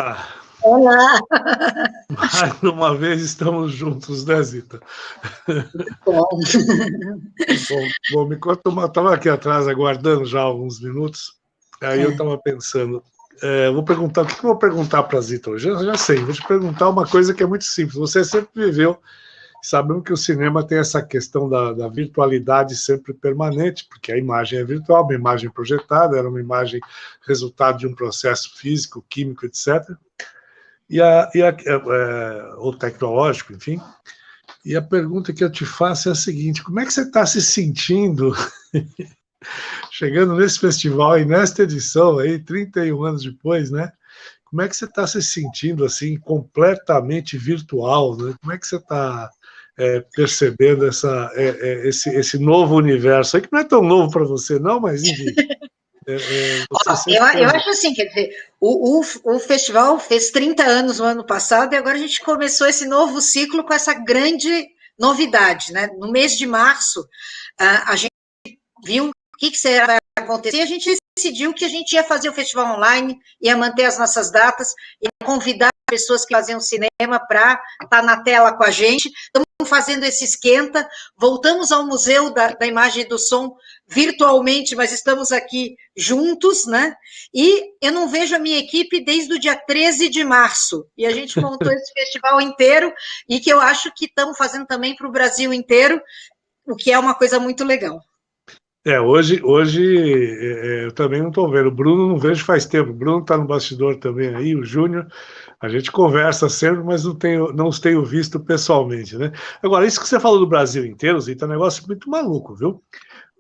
Olá! Olá! Mais uma vez estamos juntos, né, Zita? Bom. Bom, me conta uma... Estava aqui atrás aguardando já alguns minutos, aí eu estava pensando, vou perguntar, o que eu vou perguntar para a Zita hoje? Eu já sei, vou te perguntar uma coisa que é muito simples. Você sempre viveu, sabemos que o cinema tem essa questão da virtualidade sempre permanente, porque a imagem é virtual, uma imagem projetada, era uma imagem resultado de um processo físico, químico, etc., ou tecnológico, enfim. E a pergunta que eu te faço é a seguinte: como é que você está se sentindo chegando nesse festival e nesta edição aí, 31 anos depois, né? Como é que você está se sentindo assim, completamente virtual, né? Como é que você está percebendo esse novo universo aí, que não é tão novo para você, não, mas enfim. Eu acho assim, quer dizer, o festival fez 30 anos no ano passado e agora a gente começou esse novo ciclo com essa grande novidade, né? No mês de março, a gente viu o que vai acontecer e a gente decidiu que a gente ia fazer o festival online, ia manter as nossas datas, ia convidar pessoas que faziam cinema para estar na tela com a gente. Estamos fazendo esse esquenta, voltamos ao Museu da Imagem e do Som virtualmente, mas estamos aqui juntos, né? E eu não vejo a minha equipe desde o dia 13 de março, e a gente montou esse festival inteiro, e que eu acho que estamos fazendo também para o Brasil inteiro, o que é uma coisa muito legal. Hoje eu também não estou vendo. O Bruno não vejo faz tempo. O Bruno está no bastidor também aí, o Júnior. A gente conversa sempre, mas não os tenho visto pessoalmente, né? Agora, isso que você falou do Brasil inteiro, Zita, é um negócio muito maluco, viu?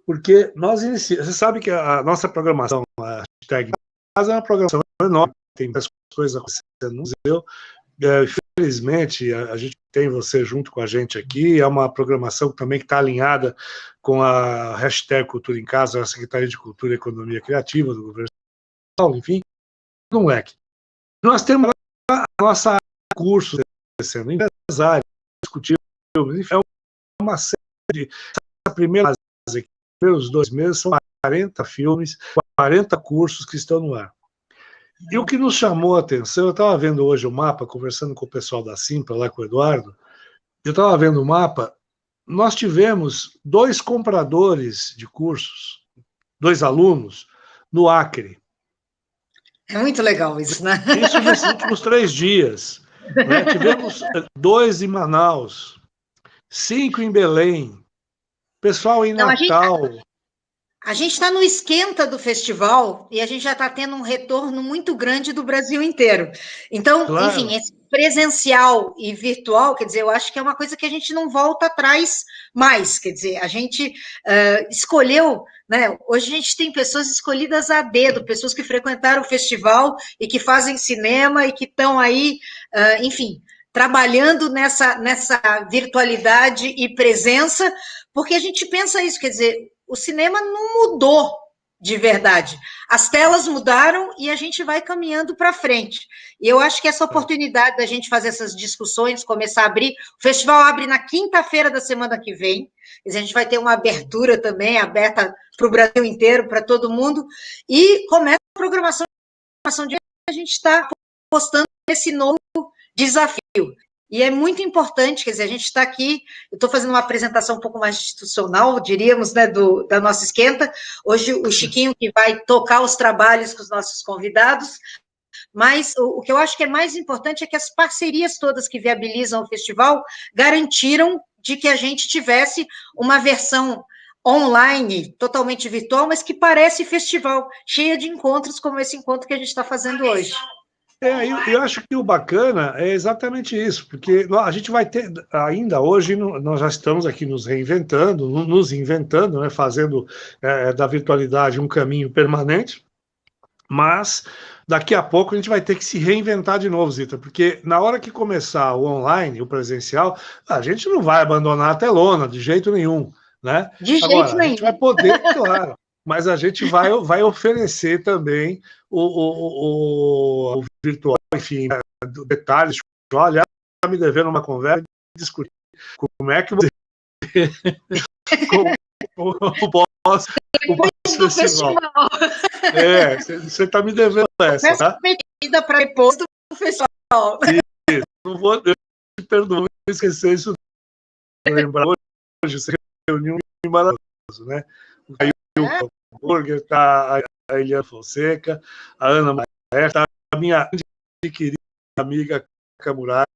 Porque nós iniciamos. Você sabe que a nossa programação, a hashtag é uma programação enorme, tem muitas coisas acontecendo no museu. Infelizmente, a gente tem você junto com a gente aqui, é uma programação também que está alinhada com a hashtag Cultura em Casa, a Secretaria de Cultura e Economia Criativa do governo de São Paulo, enfim, um leque. Nós temos a nossa curso acontecendo, empresário, discutir, é uma série de... Essa primeira fase aqui, os primeiros 2 meses, são 40 filmes, 40 cursos que estão no ar. E o que nos chamou a atenção, eu estava vendo hoje o mapa, conversando com o pessoal da Simpla, lá com o Eduardo, eu estava vendo o mapa, nós tivemos 2 compradores de cursos, 2 alunos, no Acre. É muito legal isso, né? Isso nos últimos 3 dias. Né? Tivemos 2 em Manaus, 5 em Belém, pessoal em Natal. A gente está no esquenta do festival e a gente já está tendo um retorno muito grande do Brasil inteiro. Então, claro. Enfim, esse presencial e virtual, quer dizer, eu acho que é uma coisa que a gente não volta atrás mais. Quer dizer, a gente escolheu, né? Hoje a gente tem pessoas escolhidas a dedo, pessoas que frequentaram o festival e que fazem cinema e que estão aí, enfim, trabalhando nessa virtualidade e presença, porque a gente pensa isso, quer dizer, o cinema não mudou de verdade. As telas mudaram e a gente vai caminhando para frente. E eu acho que essa oportunidade da gente fazer essas discussões, começar a abrir, o festival abre na quinta-feira da semana que vem, a gente vai ter uma abertura também, aberta para o Brasil inteiro, para todo mundo, e começa a programação de a gente está postando esse novo desafio. E é muito importante, quer dizer, a gente está aqui, eu estou fazendo uma apresentação um pouco mais institucional, diríamos, né, da nossa esquenta. Hoje o Chiquinho que vai tocar os trabalhos com os nossos convidados, mas o que eu acho que é mais importante é que as parcerias todas que viabilizam o festival garantiram de que a gente tivesse uma versão online, totalmente virtual, mas que parece festival, cheia de encontros como esse encontro que a gente está fazendo hoje. Eu acho que o bacana é exatamente isso, porque a gente vai ter, ainda hoje, nós já estamos aqui nos reinventando, nos inventando, né, fazendo da virtualidade um caminho permanente, mas daqui a pouco a gente vai ter que se reinventar de novo, Zita, porque na hora que começar o online, o presencial, a gente não vai abandonar a telona de jeito nenhum, né? De jeito nenhum. A gente vai poder, claro, mas a gente vai oferecer também o virtual, enfim, detalhes. Olha, está me devendo uma conversa e discutir como é que você o festival. Você está me devendo essa, tá? Pedida para depois do festival. Sim, não vou, eu te perdoo, esquecer isso. Lembrar hoje, você reuniu um maravilhoso, né? O Burger, tá a Eliana Fonseca, a Ana Maia, tá a minha querida amiga Camurati.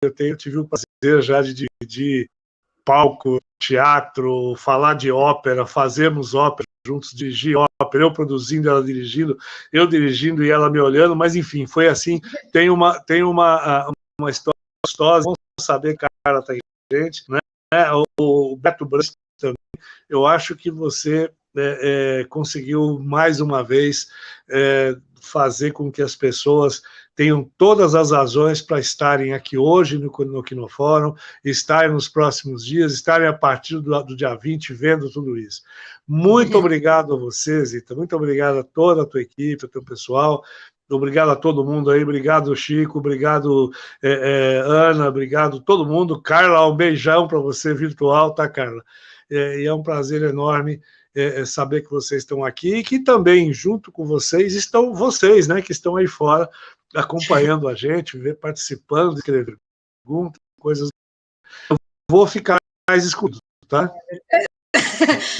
Eu tive o prazer já de dividir palco, teatro, falar de ópera, fazermos ópera juntos, dirigir ópera, eu produzindo, ela dirigindo, eu dirigindo e ela me olhando, mas enfim, foi assim. Tem uma história gostosa, vamos saber que a cara tá em gente, né? O Beto Branco também. Eu acho que você conseguiu mais uma vez fazer com que as pessoas tenham todas as razões para estarem aqui hoje no Quinofórum, estarem nos próximos dias, estarem a partir do dia 20 vendo tudo isso. Muito obrigado a você, Zita, muito obrigado a toda a tua equipe, ao teu pessoal, obrigado a todo mundo aí, obrigado Chico, obrigado Ana, obrigado todo mundo. Carla, um beijão para você virtual, tá, Carla? E é um prazer enorme saber que vocês estão aqui e que também, junto com vocês, estão vocês, né, que estão aí fora, acompanhando a gente, participando, escrevendo perguntas, coisas. Eu vou ficar mais escudo, tá?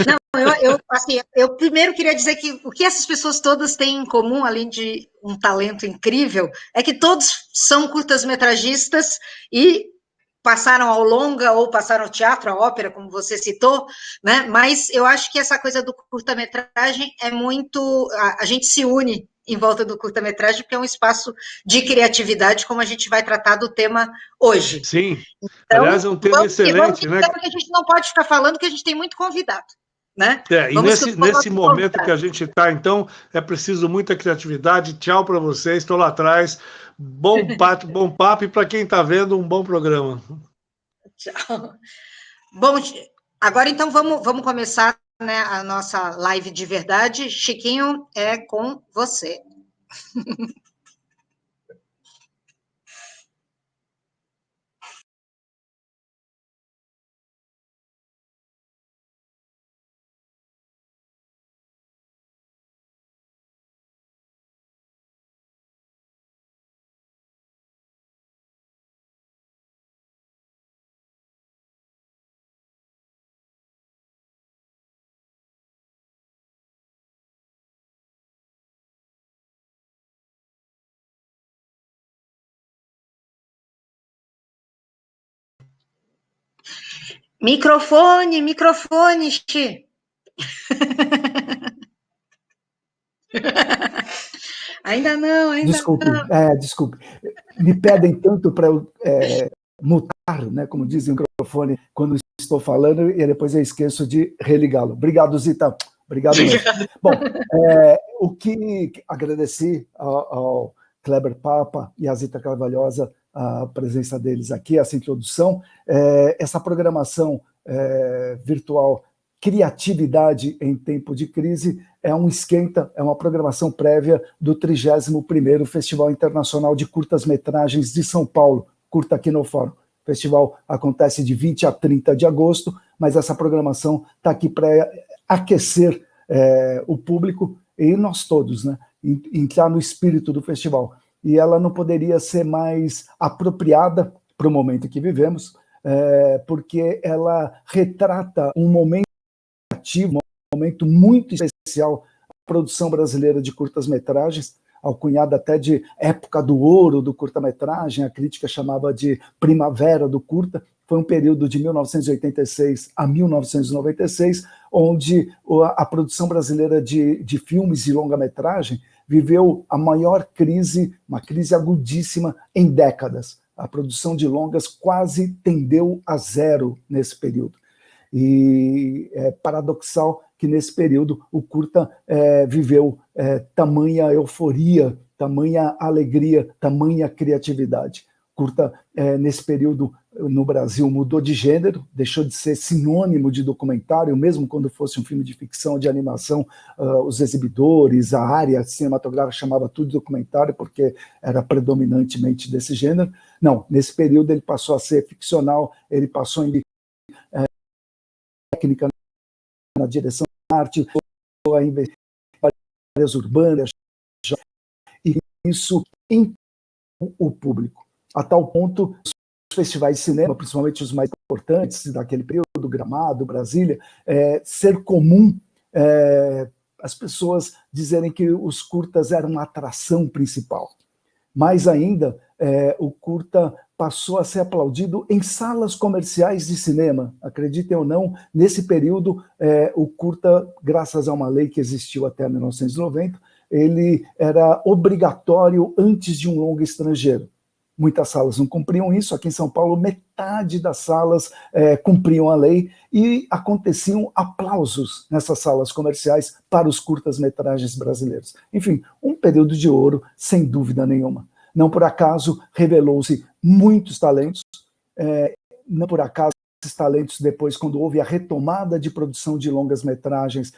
Não, assim, eu primeiro queria dizer que o que essas pessoas todas têm em comum, além de um talento incrível, é que todos são curtas-metragistas e passaram ao longa ou passaram ao teatro, à ópera, como você citou, né? Mas eu acho que essa coisa do curta-metragem é muito... A gente se une em volta do curta-metragem, porque é um espaço de criatividade, como a gente vai tratar do tema hoje. Sim, então, aliás, é um tema excelente, né? Que a gente não pode ficar falando que a gente tem muito convidado, né? E nesse momento que a gente está, então, é preciso muita criatividade. Tchau para vocês, estou lá atrás. Bom papo e para quem está vendo, um bom programa. Tchau. Bom, agora então vamos começar, né, a nossa live de verdade. Chiquinho, é com você. Microfone, Chi. Ainda não. Desculpe. Me pedem tanto para eu mutar, né, como diz o microfone, quando estou falando, e depois eu esqueço de religá-lo. Obrigado, Zita. Obrigado mesmo. Bom, o que agradeci ao Kleber Papa e à Zita Carvalhosa a presença deles aqui, essa introdução, essa programação virtual Criatividade em Tempo de Crise é um esquenta, é uma programação prévia do 31º Festival Internacional de Curtas-Metragens de São Paulo, Curta Quinofórum. O festival acontece de 20 a 30 de agosto, mas essa programação está aqui para aquecer o público e nós todos, né, entrar no espírito do festival. E ela não poderia ser mais apropriada para o momento que vivemos, porque ela retrata um momento ativo, um momento muito especial da produção brasileira de curtas-metragens, alcunhada até de época do ouro do curta-metragem, a crítica chamava de primavera do curta. Foi um período de 1986 a 1996, onde a produção brasileira de filmes e longa-metragem viveu a maior crise, uma crise agudíssima em décadas. A produção de longas quase tendeu a zero nesse período. E é paradoxal que nesse período o curta viveu tamanha euforia, tamanha alegria, tamanha criatividade. Curta, nesse período, no Brasil, mudou de gênero, deixou de ser sinônimo de documentário, mesmo quando fosse um filme de ficção, de animação, os exibidores, a área cinematográfica chamava tudo de documentário, porque era predominantemente desse gênero. Não, nesse período ele passou a ser ficcional, ele passou em técnica na direção da arte, a investir em áreas urbanas, e isso o público. A tal ponto, os festivais de cinema, principalmente os mais importantes daquele período, Gramado, Brasília, ser comum as pessoas dizerem que os curtas eram uma atração principal. Mais ainda, o curta passou a ser aplaudido em salas comerciais de cinema. Acreditem ou não, nesse período, o curta, graças a uma lei que existiu até 1990, ele era obrigatório antes de um longa estrangeiro. Muitas salas não cumpriam isso. Aqui em São Paulo, metade das salas cumpriam a lei e aconteciam aplausos nessas salas comerciais para os curtas-metragens brasileiros. Enfim, um período de ouro, sem dúvida nenhuma. Não por acaso revelou-se muitos talentos, não por acaso esses talentos depois, quando houve a retomada de produção de longas-metragens,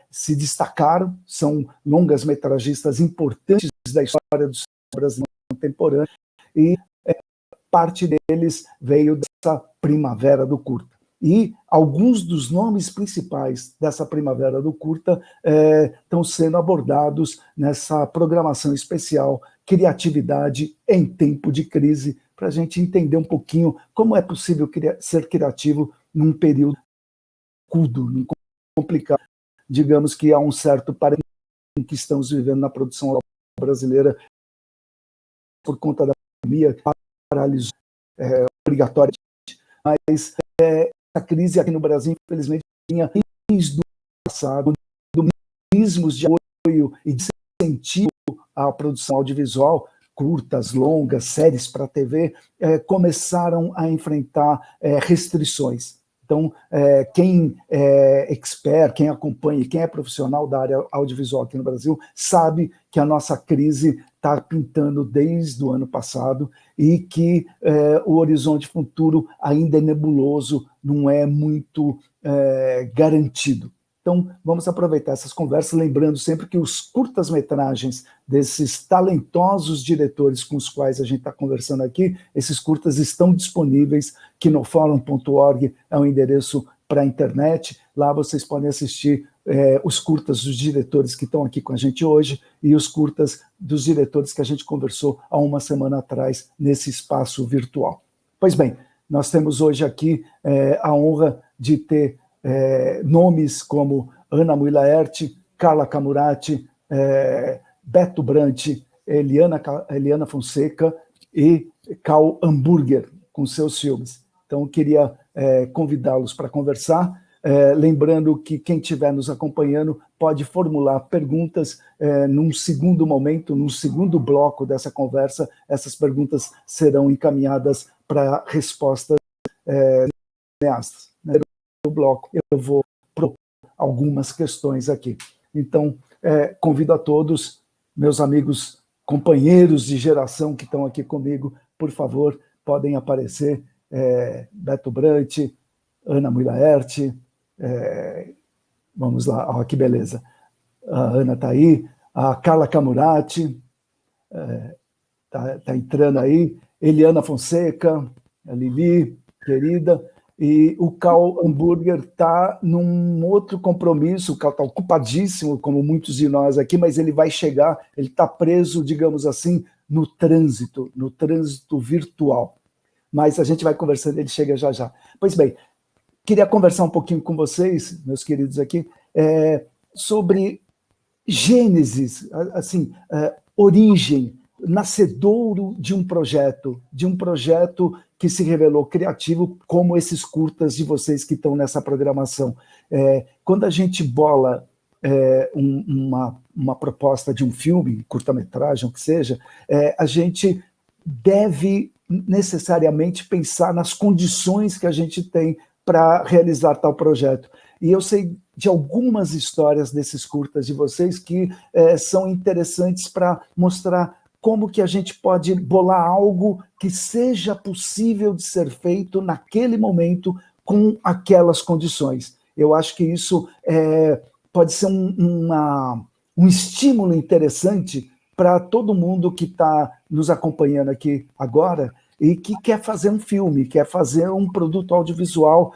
se destacaram, são longas-metragistas importantes da história do cinema brasileiro contemporâneo, e parte deles veio dessa primavera do curta. E alguns dos nomes principais dessa primavera do curta estão sendo abordados nessa programação especial Criatividade em Tempo de Crise, para a gente entender um pouquinho como é possível ser criativo num período curto, complicado. Digamos que há um certo parênteses que estamos vivendo na produção brasileira por conta da pandemia, paralisou obrigatoriamente. Mas a crise aqui no Brasil, infelizmente, tinha desde o passado, mecanismos de apoio e de incentivo à produção audiovisual, curtas, longas, séries para TV, começaram a enfrentar restrições. Então, quem é expert, quem acompanha, quem é profissional da área audiovisual aqui no Brasil, sabe que a nossa crise está pintando desde o ano passado e que o horizonte futuro ainda é nebuloso, não é muito garantido. Então, vamos aproveitar essas conversas, lembrando sempre que os curtas-metragens desses talentosos diretores com os quais a gente está conversando aqui, esses curtas estão disponíveis, kinoforum.org é o endereço para a internet. Lá vocês podem assistir os curtas dos diretores que estão aqui com a gente hoje e os curtas dos diretores que a gente conversou há uma semana atrás nesse espaço virtual. Pois bem, nós temos hoje aqui a honra de ter nomes como Ana Mui Laerte, Carla Camurati, Beto Brant, Eliana Fonseca e Karl Hamburger, com seus filmes. Então, eu queria convidá-los para conversar, lembrando que quem estiver nos acompanhando pode formular perguntas num segundo momento, num segundo bloco dessa conversa. Essas perguntas serão encaminhadas para respostas cineastas. No bloco, eu vou propor algumas questões aqui. Então, convido a todos, meus amigos, companheiros de geração que estão aqui comigo, por favor, podem aparecer. Beto Brant, Ana Mui Laerte, vamos lá, ó, que beleza. A Ana está aí, a Carla Camurati tá entrando aí, Eliana Fonseca, a Lili, querida. E o Karl Hamburger está num outro compromisso, o Karl está ocupadíssimo, como muitos de nós aqui, mas ele vai chegar, ele está preso, digamos assim, no trânsito virtual. Mas a gente vai conversando, ele chega já já. Pois bem, queria conversar um pouquinho com vocês, meus queridos aqui, sobre gênesis, assim, origem, nascedouro de um projeto que se revelou criativo, como esses curtas de vocês que estão nessa programação. Quando a gente bola uma proposta de um filme, curta-metragem, o que seja, a gente deve necessariamente pensar nas condições que a gente tem para realizar tal projeto. E eu sei de algumas histórias desses curtas de vocês que são interessantes para mostrar como que a gente pode bolar algo que seja possível de ser feito naquele momento com aquelas condições. Eu acho que isso pode ser um estímulo interessante para todo mundo que está nos acompanhando aqui agora e que quer fazer um filme, quer fazer um produto audiovisual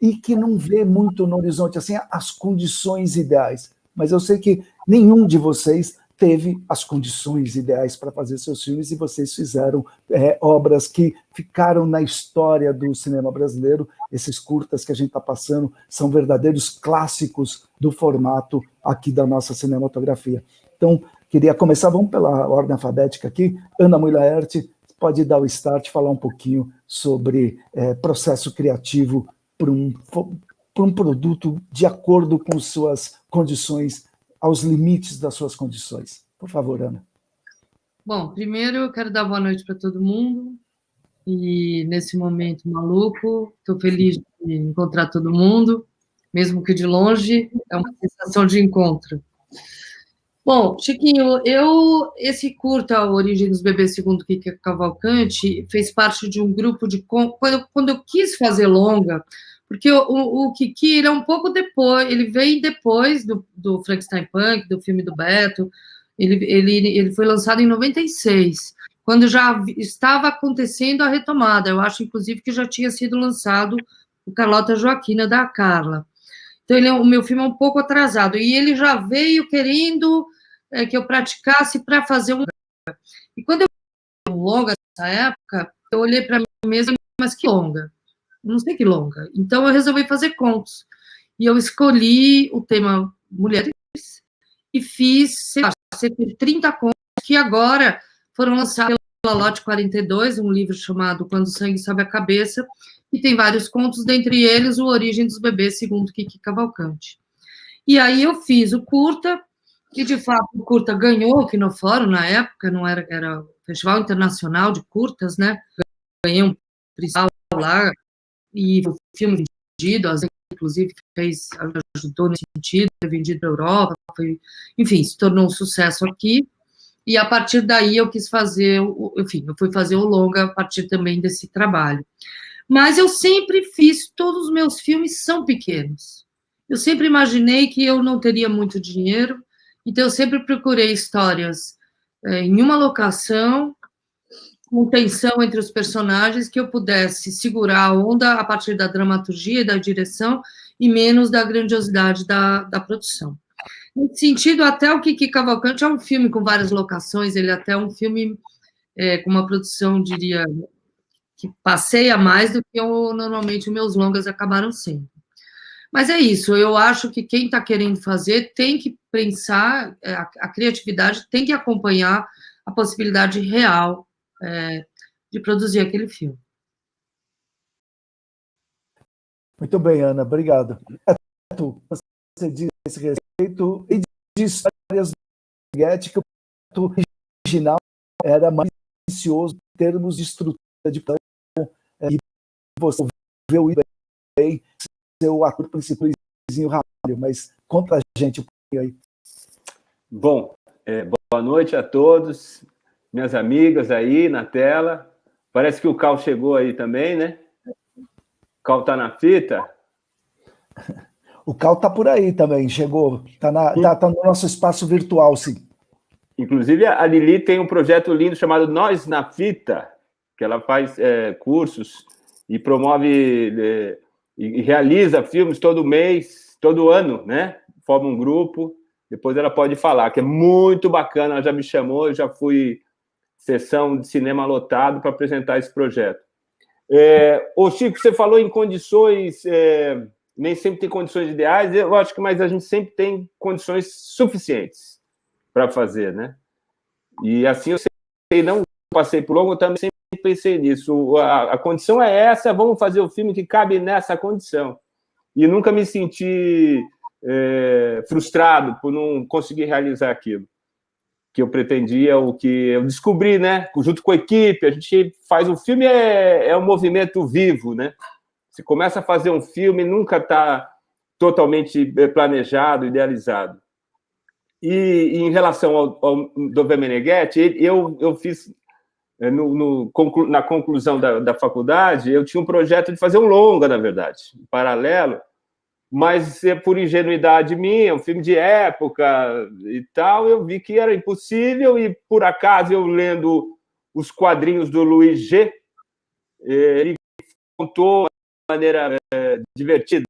e que não vê muito no horizonte assim, as condições ideais. Mas eu sei que nenhum de vocês teve as condições ideais para fazer seus filmes, e vocês fizeram obras que ficaram na história do cinema brasileiro. Esses curtas que a gente está passando são verdadeiros clássicos do formato aqui da nossa cinematografia. Então, queria começar, vamos pela ordem alfabética aqui. Ana Mui Laerte, pode dar o start, falar um pouquinho sobre processo criativo para um produto de acordo com suas condições, aos limites das suas condições. Por favor, Ana. Bom, primeiro eu quero dar boa noite para todo mundo, e nesse momento maluco, estou feliz de encontrar todo mundo, mesmo que de longe, é uma sensação de encontro. Bom, Chiquinho, esse curta, A Origem dos Bebês Segundo Kiki Cavalcante, fez parte de um grupo de... Quando eu quis fazer longa, porque o Kiki ele é um pouco depois, ele veio depois do Frankenstein Punk, do filme do Beto, ele foi lançado em 96, quando já estava acontecendo a retomada. Eu acho, inclusive, que já tinha sido lançado o Carlota Joaquina, da Carla. Então, o meu filme é um pouco atrasado, e ele já veio querendo que eu praticasse para fazer um longa. E quando eu fiz um longa nessa época, eu olhei para mim mesma, mas que longa? Não sei que longa. Então, eu resolvi fazer contos. E eu escolhi o tema mulheres e fiz, sei lá, cerca de 30 contos que agora foram lançados pela Lote 42, um livro chamado Quando o Sangue Sobe a Cabeça, e tem vários contos, dentre eles o Origem dos Bebês Segundo Kiki Cavalcante. E aí eu fiz o curta, e de fato o curta ganhou aqui no Fórum na época, não era o Festival Internacional de Curtas, né? Ganhei um principal lá, e o filme vendido, inclusive ajudou nesse sentido, foi vendido para a Europa, enfim, se tornou um sucesso aqui, e a partir daí eu quis fazer, enfim, eu fui fazer o longa a partir também desse trabalho. Mas eu sempre fiz, todos os meus filmes são pequenos. Eu sempre imaginei que eu não teria muito dinheiro, então eu sempre procurei histórias em uma locação, com tensão entre os personagens, que eu pudesse segurar a onda a partir da dramaturgia e da direção, e menos da grandiosidade da produção. Nesse sentido, até o Kiki Cavalcante é um filme com várias locações, ele é até um filme com uma produção, diria, que passeia mais do que normalmente os meus longas acabaram sendo. Mas é isso, eu acho que quem está querendo fazer tem que pensar, a criatividade tem que acompanhar a possibilidade real de produzir aquele filme. Muito bem, Ana, obrigado. Você diz a esse respeito, e de histórias do Meneghetti, que o original era mais ambicioso em termos de estrutura de plano, e você viu bem seu ator principal, mas conta a gente um pouquinho aí. Bom, boa noite a todos, minhas amigas aí na tela. Parece que o Cal chegou aí também, né? O Cal tá na fita? O Cal tá por aí também, chegou. Tá no nosso espaço virtual, sim. Inclusive, a Lili tem um projeto lindo chamado Nós na Fita, que ela faz cursos e promove e realiza filmes todo mês, todo ano, né? Forma um grupo, depois ela pode falar, que é muito bacana, ela já me chamou, eu já fui sessão de cinema lotado para apresentar esse projeto. Ô Chico, você falou em condições, nem sempre tem condições ideais, eu acho que mas a gente sempre tem condições suficientes para fazer, né? E assim eu sei, não passei por longo, eu também sempre pensei nisso. A condição é essa, vamos fazer o filme que cabe nessa condição. E nunca me senti frustrado por não conseguir realizar aquilo que eu pretendia, o que eu descobri, né? Junto com a equipe, a gente faz um filme, é um movimento vivo, né? Você começa a fazer um filme, nunca está totalmente planejado, idealizado. E em relação ao Dov'è Meneghetti, eu fiz, na conclusão da faculdade, eu tinha um projeto de fazer um longa, na verdade, em paralelo, mas por ingenuidade minha, um filme de época e tal, eu vi que era impossível, e por acaso eu lendo os quadrinhos do Luiz G, ele contou de maneira divertida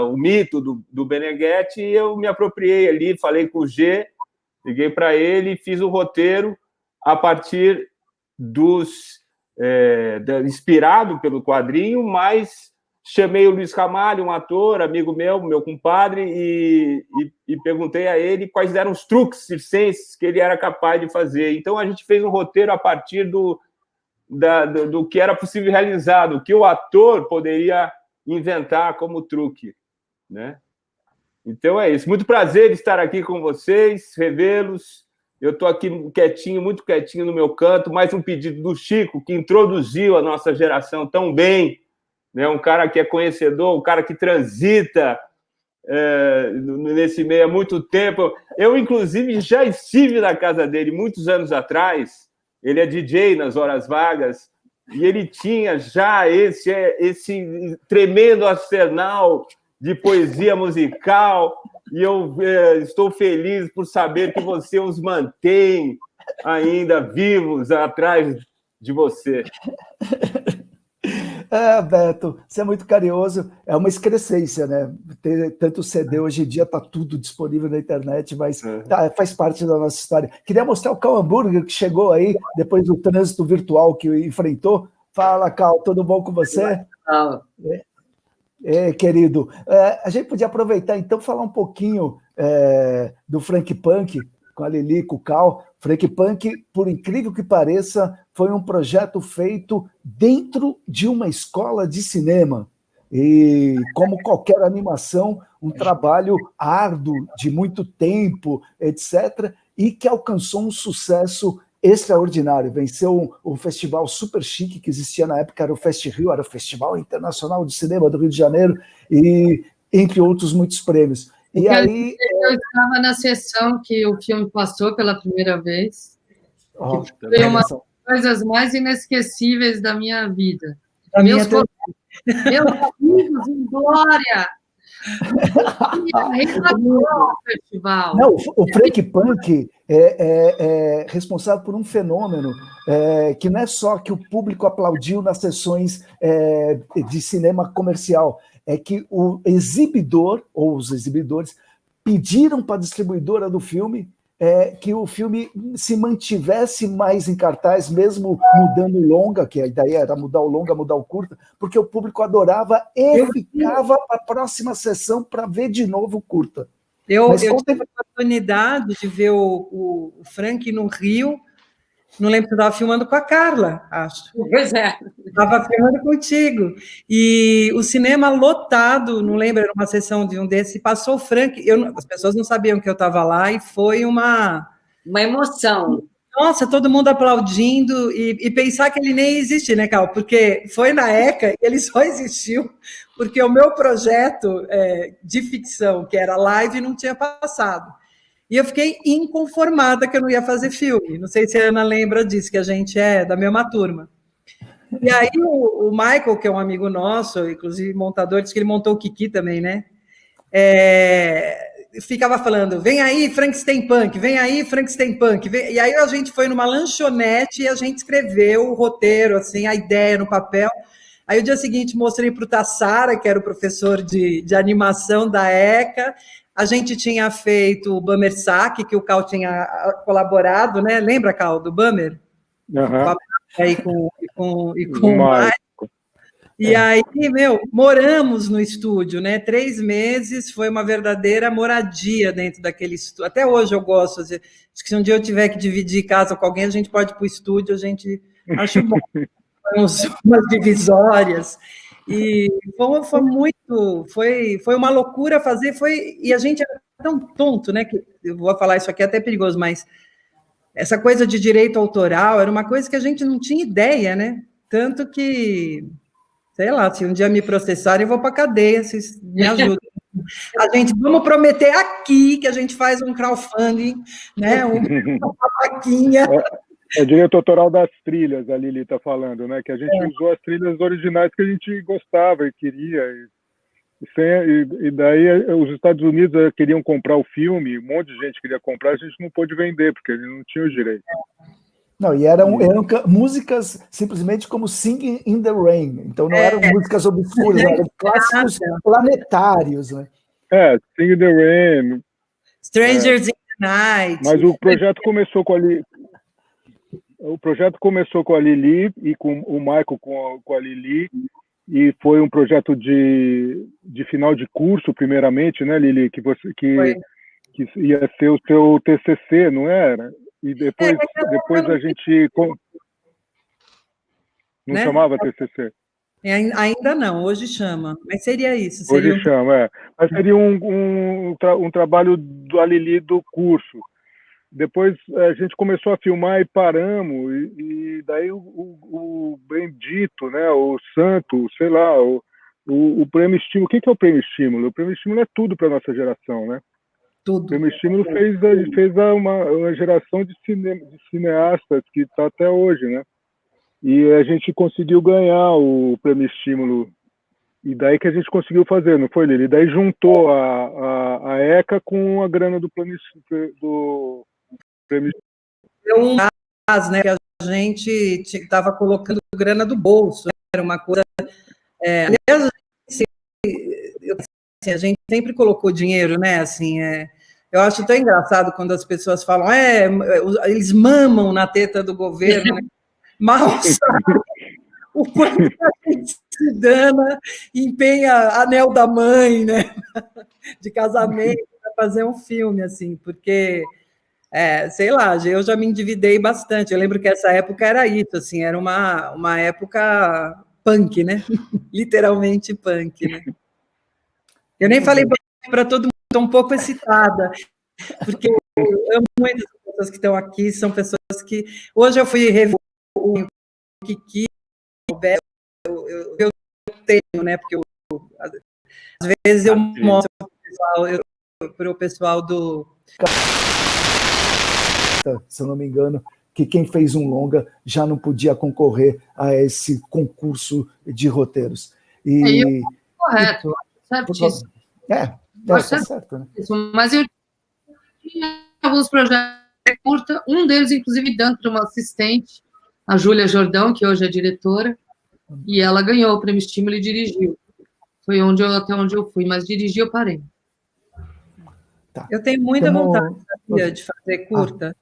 o mito do Meneghetti, e eu me apropriei ali, falei com o G, Liguei para ele e fiz o roteiro a partir inspirado pelo quadrinho, mas chamei o Luiz Ramalho, um ator, amigo meu compadre, e perguntei a ele quais eram os truques circenses que ele era capaz de fazer. Então, a gente fez um roteiro a partir do que era possível realizar, do que o ator poderia inventar como truque, né? Então, é isso. Muito prazer estar aqui com vocês, revê-los. Eu estou aqui quietinho, muito quietinho no meu canto. Mais um pedido do Chico, que introduziu a nossa geração tão bem, né? Um cara que é conhecedor, um cara que transita nesse meio há muito tempo. Eu, inclusive, já estive na casa dele muitos anos atrás. Ele é DJ nas horas vagas e ele tinha já esse tremendo arsenal de poesia musical, e eu estou feliz por saber que você os mantém ainda vivos atrás de você. Beto, você é muito carinhoso, é uma excrescência, né? Ter tanto CD hoje em dia, está tudo disponível na internet, mas faz parte da nossa história. Queria mostrar o Cal Hamburger, que chegou aí depois do trânsito virtual que enfrentou. Fala, Cal, tudo bom com você? Querido, a gente podia aproveitar então falar um pouquinho do Frank Punk com a Lili, com o Cal. Frank Punk, por incrível que pareça, foi um projeto feito dentro de uma escola de cinema. E, como qualquer animação, um trabalho árduo, de muito tempo, etc., e que alcançou um sucesso extraordinário. Venceu um festival super chique que existia na época, era o Fest Rio, era o Festival Internacional de Cinema do Rio de Janeiro, e entre outros muitos prêmios. E aí, eu estava na sessão que o filme passou pela primeira vez. Foi uma das coisas mais inesquecíveis da minha vida. Meus amigos em glória! Festival. Não, o Frank Punk é responsável por um fenômeno que não é só que o público aplaudiu nas sessões de cinema comercial, é que o exibidor, ou os exibidores, pediram para a distribuidora do filme que o filme se mantivesse mais em cartaz, mesmo mudando o longa, que a ideia era mudar o longa, mudar o curta, porque o público adorava e ficava para a próxima sessão para ver de novo o curta. Eu tive a oportunidade de ver o Frank no Rio. Não lembro se eu estava filmando com a Carla, acho. Pois é. Estava filmando contigo. E o cinema lotado, não lembro, era uma sessão de um desses, passou o Frank, as pessoas não sabiam que eu estava lá, e foi uma emoção. Nossa, todo mundo aplaudindo, e pensar que ele nem existe, né, Cal? Porque foi na ECA, ele só existiu porque o meu projeto de ficção, que era live, não tinha passado. E eu fiquei inconformada que eu não ia fazer filme. Não sei se a Ana lembra disso, que a gente é da mesma turma. E aí o Michael, que é um amigo nosso, inclusive montador, disse que ele montou o Kiki também, né? Ficava falando, vem aí, Frankenstein Punk, vem aí, Frankenstein Punk. E aí a gente foi numa lanchonete e a gente escreveu o roteiro, assim, a ideia no papel. Aí o dia seguinte mostrei para o Tassara, que era o professor de animação da ECA. A gente tinha feito o Bummer Sack, que o Cal tinha colaborado, né? Lembra, Cal, do Bummer? Uhum. Aí com o Michael. E aí, moramos no estúdio, né? 3 meses, foi uma verdadeira moradia dentro daquele estúdio. Até hoje eu gosto. Acho que se um dia eu tiver que dividir casa com alguém, a gente pode ir para o estúdio, a gente acha bom. Umas divisórias. E foi uma loucura fazer, e a gente era tão tonto, né, que eu vou falar isso aqui até perigoso, mas essa coisa de direito autoral era uma coisa que a gente não tinha ideia, né, tanto que, sei lá, se um dia me processarem, eu vou para a cadeia, vocês me ajudam. A gente, vamos prometer aqui que a gente faz um crowdfunding, né, uma vaquinha. É direito autoral das trilhas, a Lili está falando, né? Que a gente usou as trilhas originais que a gente gostava e queria. E daí os Estados Unidos queriam comprar o filme, um monte de gente queria comprar, a gente não pôde vender, porque eles não tinham o direito. Não, e eram músicas simplesmente como Singing in the Rain. Então não eram músicas obscuras, eram clássicos planetários, né? Singing in the Rain. Strangers in Night. Mas o projeto começou com a Lili e com o Michael com a Lili, e foi um projeto de final de curso, primeiramente, né, Lili? Que ia ser o seu TCC, não era? E depois a gente não, né? Chamava TCC. Ainda não, hoje chama, mas seria isso. Hoje chama, Mas seria um trabalho da Lili do curso. Depois a gente começou a filmar e paramos, e daí o bendito, né, o santo, sei lá, o Prêmio Estímulo. O que é o Prêmio Estímulo? O Prêmio Estímulo é tudo para a nossa geração, né? Tudo. O Prêmio Estímulo fez uma geração de cineastas que está até hoje, né? E a gente conseguiu ganhar o Prêmio Estímulo, e daí que a gente conseguiu fazer, não foi, Lili? Daí juntou a ECA com a grana do Prêmio Estímulo. Um caso, né, que a gente estava colocando grana do bolso, né? Era uma coisa... aliás, assim, a gente sempre colocou dinheiro, né? Assim, eu acho tão engraçado quando as pessoas falam eles mamam na teta do governo, né? Mal sabe o quanto a gente se dana, empenha anel da mãe, né? De casamento, para fazer um filme, assim, porque... sei lá, eu já me endividei bastante. Eu lembro que essa época era isso, assim, era uma época punk, né? Literalmente punk, né? Eu nem falei para todo mundo, estou um pouco excitada, porque eu amo muitas pessoas que estão aqui, são pessoas que... Hoje eu fui rever o Kiki, eu tenho, né? Porque às vezes eu mostro para o pessoal do... Se eu não me engano, que quem fez um longa já não podia concorrer a esse concurso de roteiros. Correto, certíssimo. Tá certo, né? Mas eu tinha alguns projetos curta, um deles, inclusive, dando para uma assistente, a Júlia Jordão, que hoje é diretora, e ela ganhou o Prêmio Estímulo e dirigiu. Foi até onde eu fui, mas dirigir eu parei. Tá. Eu tenho muita vontade, sabia, de fazer curta,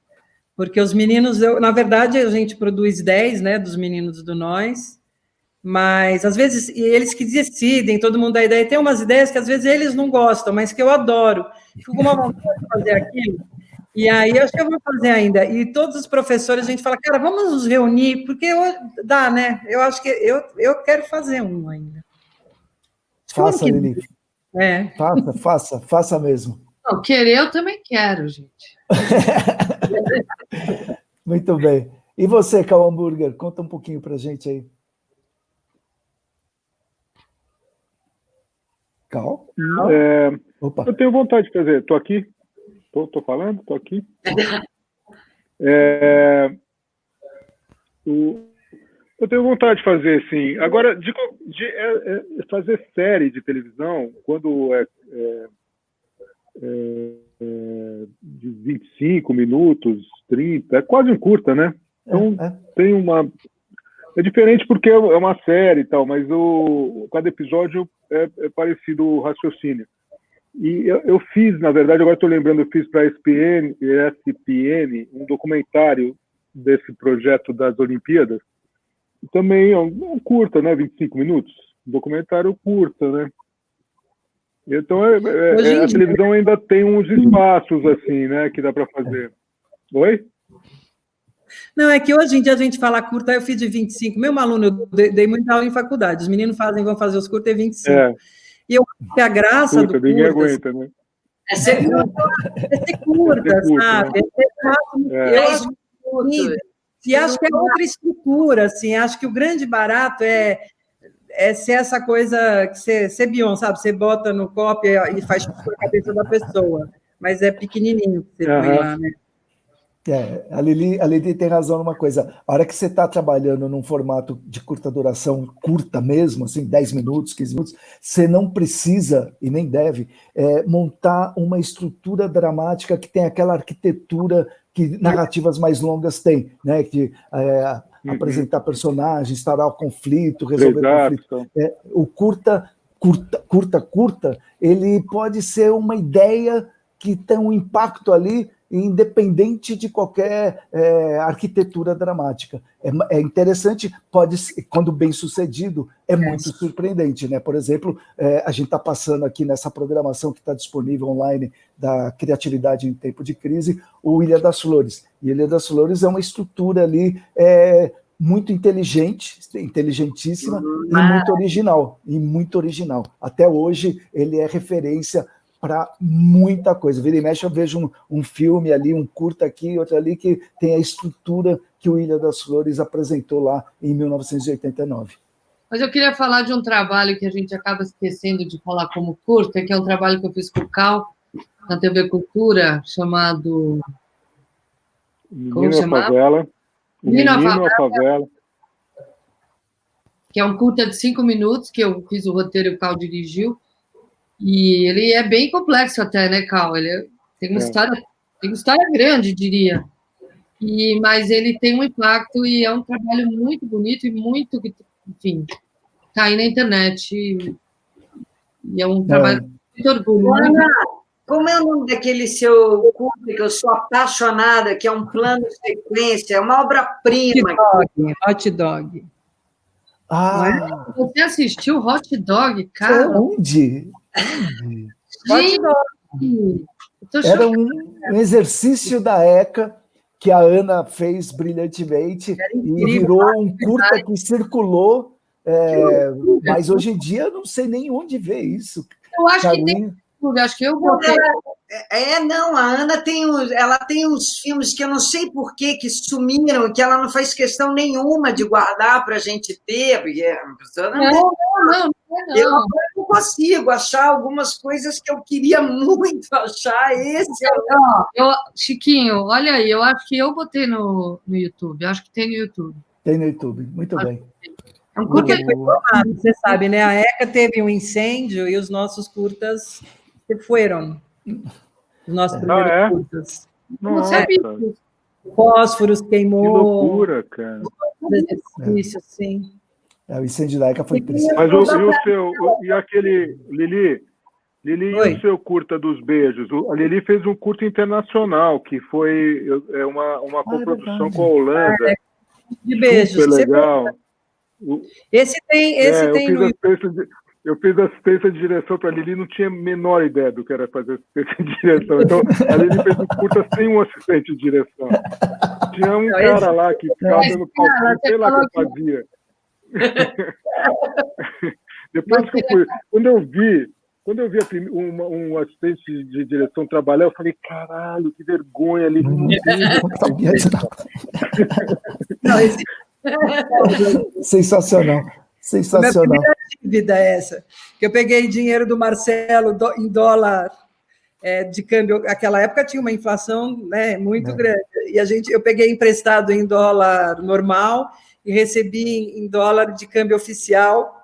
porque os meninos, na verdade, a gente produz 10, né, dos meninos do Nós, mas, às vezes, eles que decidem, todo mundo dá ideia, tem umas ideias que, às vezes, eles não gostam, mas que eu adoro. Fico com uma vontade de fazer aquilo, e aí acho que eu vou fazer ainda. E todos os professores, a gente fala, cara, vamos nos reunir, porque dá, né? Eu acho que eu quero fazer um ainda. Faça, Lili. Faça mesmo. Não, querer eu também quero, gente. Muito bem. E você, Cal Hamburger, conta um pouquinho para a gente aí. Cal? Opa. Eu tenho vontade de fazer. Estou aqui. Estou falando? Estou aqui. Eu tenho vontade de fazer, sim. Agora, de fazer série de televisão, quando de 25 minutos, 30, é quase um curta, né? Então, tem uma... É diferente porque é uma série e tal, mas cada episódio é parecido o raciocínio. E eu fiz, na verdade, agora estou lembrando, eu fiz para a ESPN um documentário desse projeto das Olimpíadas. E também é um curta, né? 25 minutos. Um documentário curta, né? Então, a televisão ainda tem uns espaços, assim, né? Que dá para fazer. Oi? Não, é que hoje em dia a gente fala curta, eu fiz de 25. Meu aluno, eu dei muita aula em faculdade. Os meninos vão fazer os curtas, é 25. E eu acho que a graça do curta... Ninguém aguenta, né? É ser curta, sabe? Né? Eu acho e acho que é outra estrutura, assim. Acho que o grande barato é ser essa coisa, ser Beyoncé, sabe? Você bota no copo e faz com a cabeça da pessoa. Mas é pequenininho que você põe lá, né? A Lili tem razão numa coisa. A hora que você está trabalhando num formato de curta duração, curta mesmo, assim, 10 minutos, 15 minutos, você não precisa, e nem deve, montar uma estrutura dramática que tem aquela arquitetura que narrativas mais longas têm, né? Que apresentar personagens, instaurar o conflito, resolver o conflito. O curta, ele pode ser uma ideia que tem um impacto ali independente de qualquer arquitetura dramática. É interessante, quando bem sucedido, é muito surpreendente, né? Por exemplo, a gente está passando aqui nessa programação que está disponível online da Criatividade em Tempo de Crise, o Ilha das Flores. E Ilha das Flores é uma estrutura ali muito inteligente, inteligentíssima e muito original. Até hoje ele é referência para muita coisa. Vira e mexe, eu vejo um filme ali, um curta aqui, outro ali, que tem a estrutura que o Ilha das Flores apresentou lá em 1989. Mas eu queria falar de um trabalho que a gente acaba esquecendo de falar como curta, que é um trabalho que eu fiz com o Cal, na TV Cultura, chamado... Menino à Favela. Menino à Favela. Que é um curta de 5 minutos, que eu fiz o roteiro e o Cal dirigiu. E ele é bem complexo até, né, Cal? Ele tem uma história grande, diria. Mas ele tem um impacto e é um trabalho muito bonito e muito, enfim, está aí na internet. E é um trabalho de muito orgulho. Ana, como é o nome daquele seu curso que eu sou apaixonada, que é um plano de sequência, é uma obra-prima. Hot Dog. Você assistiu Hot Dog, cara? Onde? Gente, era um exercício da ECA que a Ana fez brilhantemente e virou um curta que circulou, mas hoje em dia eu não sei nem onde ver isso. Eu acho que tem... Acho que eu botei. Não, a Ana ela tem uns filmes que eu não sei por que sumiram, que ela não faz questão nenhuma de guardar para a gente ter, porque a pessoa não. Eu não consigo achar algumas coisas que eu queria muito achar. Chiquinho, olha aí, eu acho que eu botei no YouTube, acho que tem no YouTube. Tem no YouTube, muito bem. Porque foi tomado, você sabe, né? A ECA teve um incêndio e os nossos curtas se foram. Os nossos primeiros curtas. Não sabia. Fósforos queimou. Que loucura, cara. Exercício, sim. O incêndio da ECA foi triste. Mas e aquele, Lili, e o seu curta dos beijos? A Lili fez um curta internacional, que foi uma coprodução com a Holanda. De beijos. Super legal. Esse tem eu fiz assistência de direção para a Lili, não tinha a menor ideia do que era fazer assistência de direção. Então, a Lili fez um curta sem um assistente de direção. Tinha um cara lá que ficava dando palpite, sei lá o que fazia. Depois que eu fui, quando eu vi um assistente de direção trabalhar, eu falei, caralho, que vergonha ali. Sensacional. Minha primeira dívida é essa, que eu peguei dinheiro do Marcelo em dólar de câmbio. Naquela época tinha uma inflação, né, muito grande, e eu peguei emprestado em dólar normal e recebi em dólar de câmbio oficial.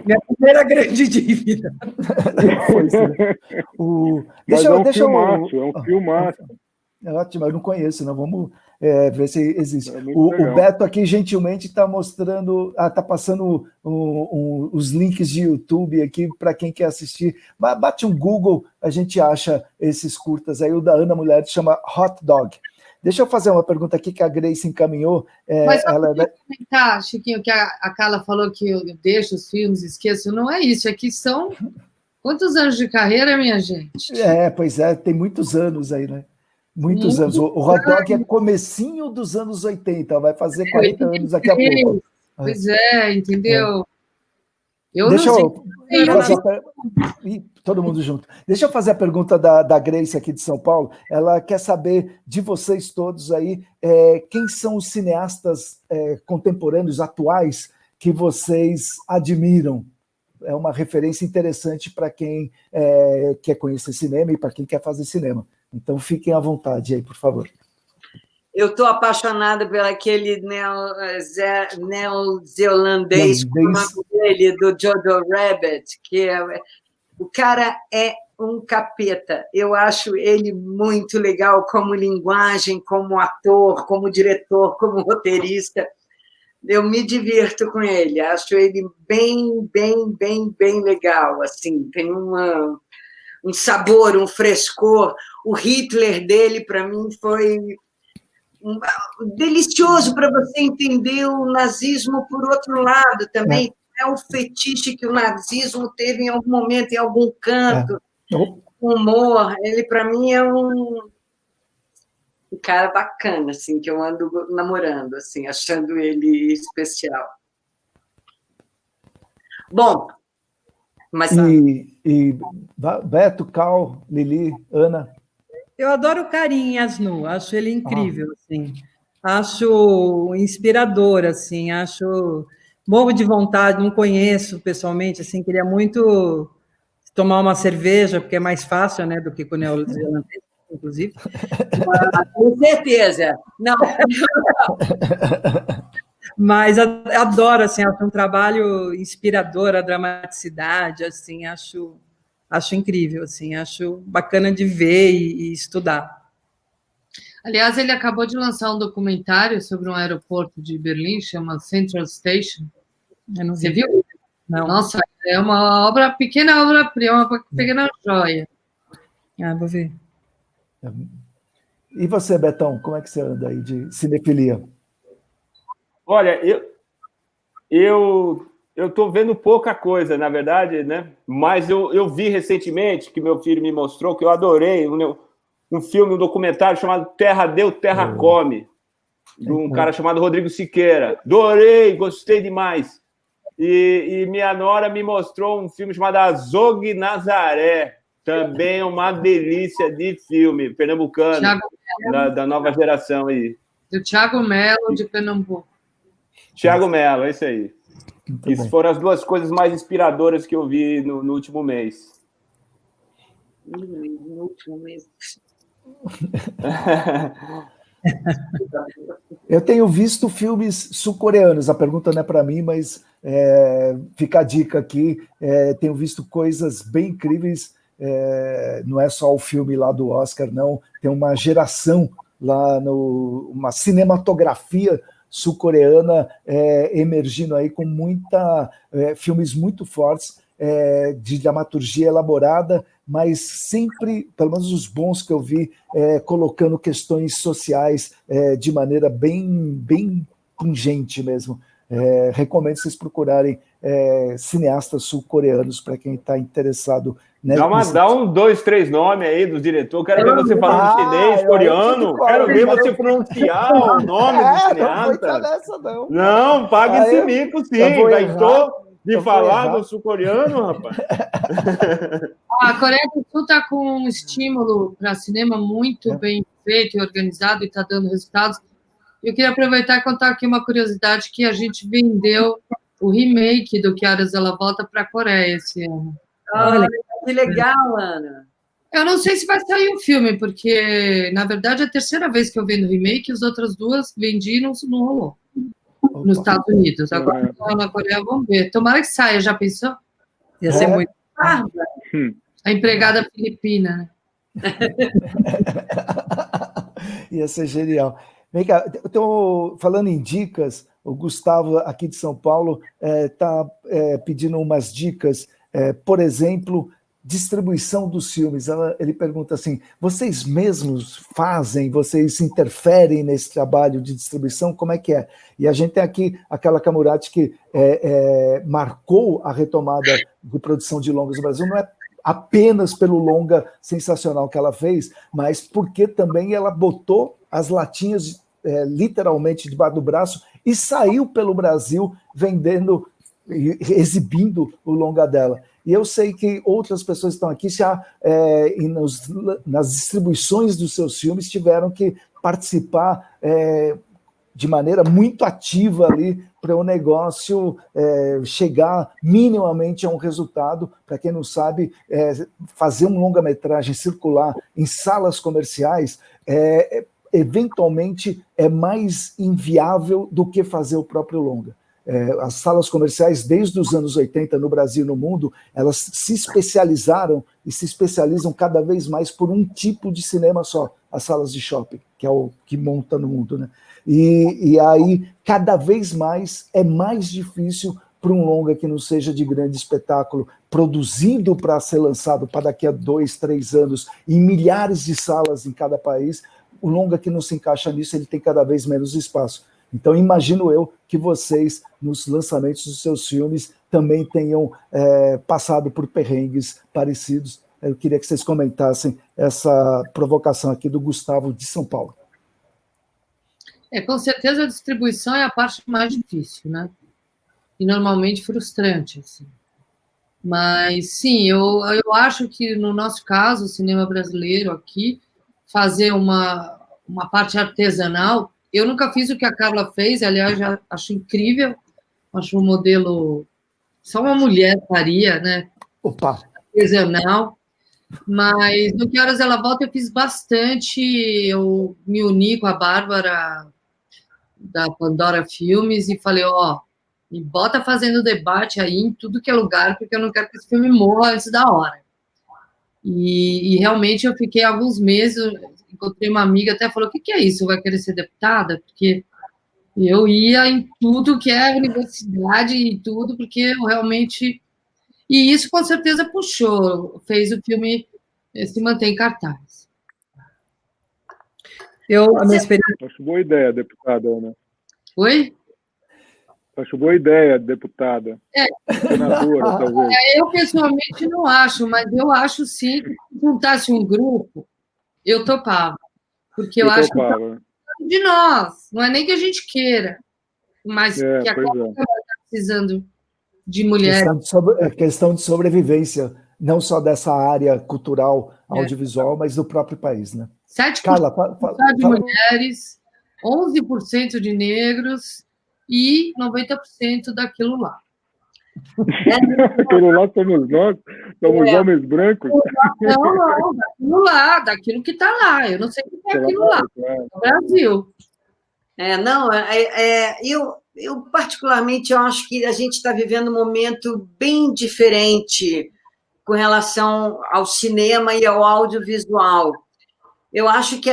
Minha primeira grande dívida. É um filmaço. É ótimo, eu não conheço, não. Vamos ver se existe. O Beto aqui gentilmente está mostrando, está passando os links de YouTube aqui para quem quer assistir. Bate um Google, a gente acha esses curtas aí. O da Ana Mulher chama Hot Dog. Deixa eu fazer uma pergunta aqui que a Grace encaminhou. Mas só para comentar, Chiquinho, que a Carla falou que eu deixo os filmes, esqueço. Não é isso, é que são... Quantos anos de carreira, minha gente? Pois é, tem muitos anos aí, né? Muitos anos. O Hot Dog é comecinho dos anos 80, vai fazer 40 anos daqui a pouco. Pois é, entendeu? Deixa eu fazer todo mundo junto. Deixa eu fazer a pergunta da Grace aqui de São Paulo. Ela quer saber de vocês todos aí, quem são os cineastas contemporâneos, atuais, que vocês admiram? É uma referência interessante para quem quer conhecer cinema e para quem quer fazer cinema. Então, fiquem à vontade aí, por favor. Eu estou apaixonada por aquele neozelandês, dele, do Jojo Rabbit, que o cara é um capeta. Eu acho ele muito legal como linguagem, como ator, como diretor, como roteirista. Eu me divirto com ele. Acho ele bem legal. Assim, tem um sabor, um frescor. O Hitler dele, para mim, foi delicioso para você entender o nazismo por outro lado também. É um fetiche que o nazismo teve em algum momento, em algum canto, humor. Ele, para mim, é um cara bacana, assim, que eu ando namorando, assim, achando ele especial. Bom, mas... E Beto, Cal, Lili, Ana... Eu adoro o Karim Yasnu, acho ele incrível, assim. Acho inspirador, assim, acho... Morro de vontade, não conheço pessoalmente, assim, queria muito tomar uma cerveja, porque é mais fácil, né, do que com o neozelandês, inclusive. Com certeza. Não. Mas adoro, assim, acho um trabalho inspirador, a dramaticidade, assim, acho incrível, assim, acho bacana de ver e estudar. Aliás, ele acabou de lançar um documentário sobre um aeroporto de Berlim, chama Central Station. Você viu? Não. Nossa, é uma pequena obra-prima, uma pequena joia. Vou ver. E você, Betão, como é que você anda aí de cinefilia? Olha, eu estou vendo pouca coisa, na verdade, né? Mas eu vi recentemente, que meu filho me mostrou, que eu adorei, um filme, um documentário chamado Terra Deu, Terra Come, de um cara chamado Rodrigo Siqueira. Adorei, gostei demais. E minha nora me mostrou um filme chamado Azog Nazaré, também uma delícia de filme, pernambucano, da nova geração aí. Do Thiago Mello, de Pernambuco. Thiago Mello, é isso aí. Isso foram as duas coisas mais inspiradoras que eu vi no último mês. No último mês. Eu tenho visto filmes sul-coreanos, a pergunta não é para mim, mas fica a dica aqui, tenho visto coisas bem incríveis, não é só o filme lá do Oscar, não, tem uma geração lá, uma cinematografia sul-coreana emergindo aí com filmes muito fortes, de dramaturgia elaborada, mas sempre, pelo menos os bons que eu vi, colocando questões sociais de maneira bem pungente mesmo. Recomendo vocês procurarem cineastas sul-coreanos para quem está interessado. Né, dá 2, 3 nomes aí dos diretores. Quero ver você falando chinês, coreano. Quero ver você pronunciar o nome do cineasta. Não, pague esse mico, sim. Gostou de falar do sul-coreano, rapaz? A Coreia do Sul está com um estímulo para cinema muito bem feito e organizado e está dando resultados. Eu queria aproveitar e contar aqui uma curiosidade, que a gente vendeu o remake do Que Horas Ela Volta para a Coreia esse ano. Olha, que legal, Ana. Eu não sei se vai sair o filme, porque, na verdade, é a terceira vez que eu vendo remake, as outras duas vendi e não rolou. Nos Estados Unidos. Agora, na Coreia, vamos ver. Tomara que saia, já pensou? Ia ser muito... A empregada filipina, né? Ia ser genial. Vem cá, eu estou falando em dicas, o Gustavo, aqui de São Paulo, está pedindo umas dicas, por exemplo, distribuição dos filmes. Ele pergunta assim, vocês mesmos vocês interferem nesse trabalho de distribuição? Como é que é? E a gente tem aqui aquela Camurati que marcou a retomada de produção de longas no Brasil, não é apenas pelo longa sensacional que ela fez, mas porque também ela botou as latinhas literalmente debaixo do braço e saiu pelo Brasil vendendo, exibindo o longa dela. E eu sei que outras pessoas estão aqui já nas distribuições dos seus filmes tiveram que participar de maneira muito ativa ali para o negócio chegar minimamente a um resultado. Para quem não sabe, fazer um longa-metragem circular em salas comerciais eventualmente é mais inviável do que fazer o próprio longa. As salas comerciais, desde os anos 80 no Brasil e no mundo, elas se especializaram e se especializam cada vez mais por um tipo de cinema só, as salas de shopping, que é o que monta no mundo, né? E aí, cada vez mais, é mais difícil para um longa que não seja de grande espetáculo, produzido para ser lançado para daqui a 2, 3 anos, em milhares de salas em cada país, o longa que não se encaixa nisso, ele tem cada vez menos espaço. Então, imagino eu que vocês, nos lançamentos dos seus filmes, também tenham passado por perrengues parecidos. Eu queria que vocês comentassem essa provocação aqui do Gustavo de São Paulo. Com certeza a distribuição é a parte mais difícil, né? E normalmente frustrante, assim. Mas, sim, eu acho que, no nosso caso, o cinema brasileiro aqui, fazer uma parte artesanal, eu nunca fiz o que a Carla fez, aliás, já acho incrível, acho um modelo, só uma mulher faria, né? Opa! Artesanal. Mas no Que Horas Ela Volta eu fiz bastante, eu me uni com a Bárbara da Pandora Filmes e falei, me bota fazendo debate aí em tudo que é lugar, porque eu não quero que esse filme morra antes da hora. E realmente eu fiquei alguns meses, encontrei uma amiga, até falou, o que é isso? Vai querer ser deputada? Porque eu ia em tudo que é universidade e tudo, porque eu realmente... E isso, com certeza, puxou, fez o filme se manter em cartaz. A minha experiência... Acho boa ideia, deputada, Ana. Oi? Acho boa ideia, deputada. Senadora, talvez. Eu, pessoalmente, não acho, mas eu acho, sim, que se juntasse um grupo, eu topava. Porque eu acho que é de nós, não é nem que a gente queira, mas que a Copa está precisando de mulheres. Questão de sobrevivência, não só dessa área cultural, audiovisual, mas do próprio país, né? 7% Carla, de mulheres, 11% de negros e 90% daquilo lá. Aquilo lá somos nós? Somos homens brancos? Não, daquilo lá, daquilo que está lá. Eu não sei o que é aquilo lá. No Brasil. Eu particularmente, eu acho que a gente está vivendo um momento bem diferente com relação ao cinema e ao audiovisual. Eu acho que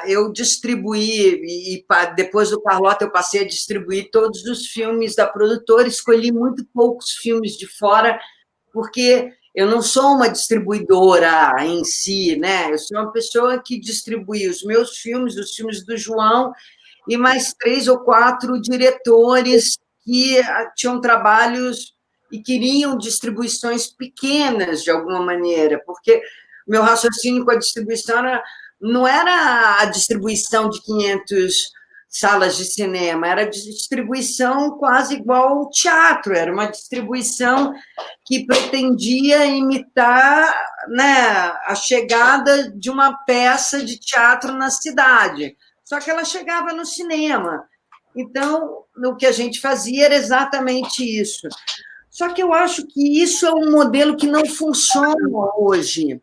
eu distribuí, e depois do Carlota eu passei a distribuir todos os filmes da produtora, escolhi muito poucos filmes de fora, porque eu não sou uma distribuidora em si, né? Eu sou uma pessoa que distribui os meus filmes, os filmes do João, e mais 3 ou 4 diretores que tinham trabalhos e queriam distribuições pequenas, de alguma maneira, porque meu raciocínio com a distribuição não era a distribuição de 500 salas de cinema, era distribuição quase igual ao teatro, era uma distribuição que pretendia imitar, né, a chegada de uma peça de teatro na cidade, só que ela chegava no cinema. Então, o que a gente fazia era exatamente isso. Só que eu acho que isso é um modelo que não funciona hoje.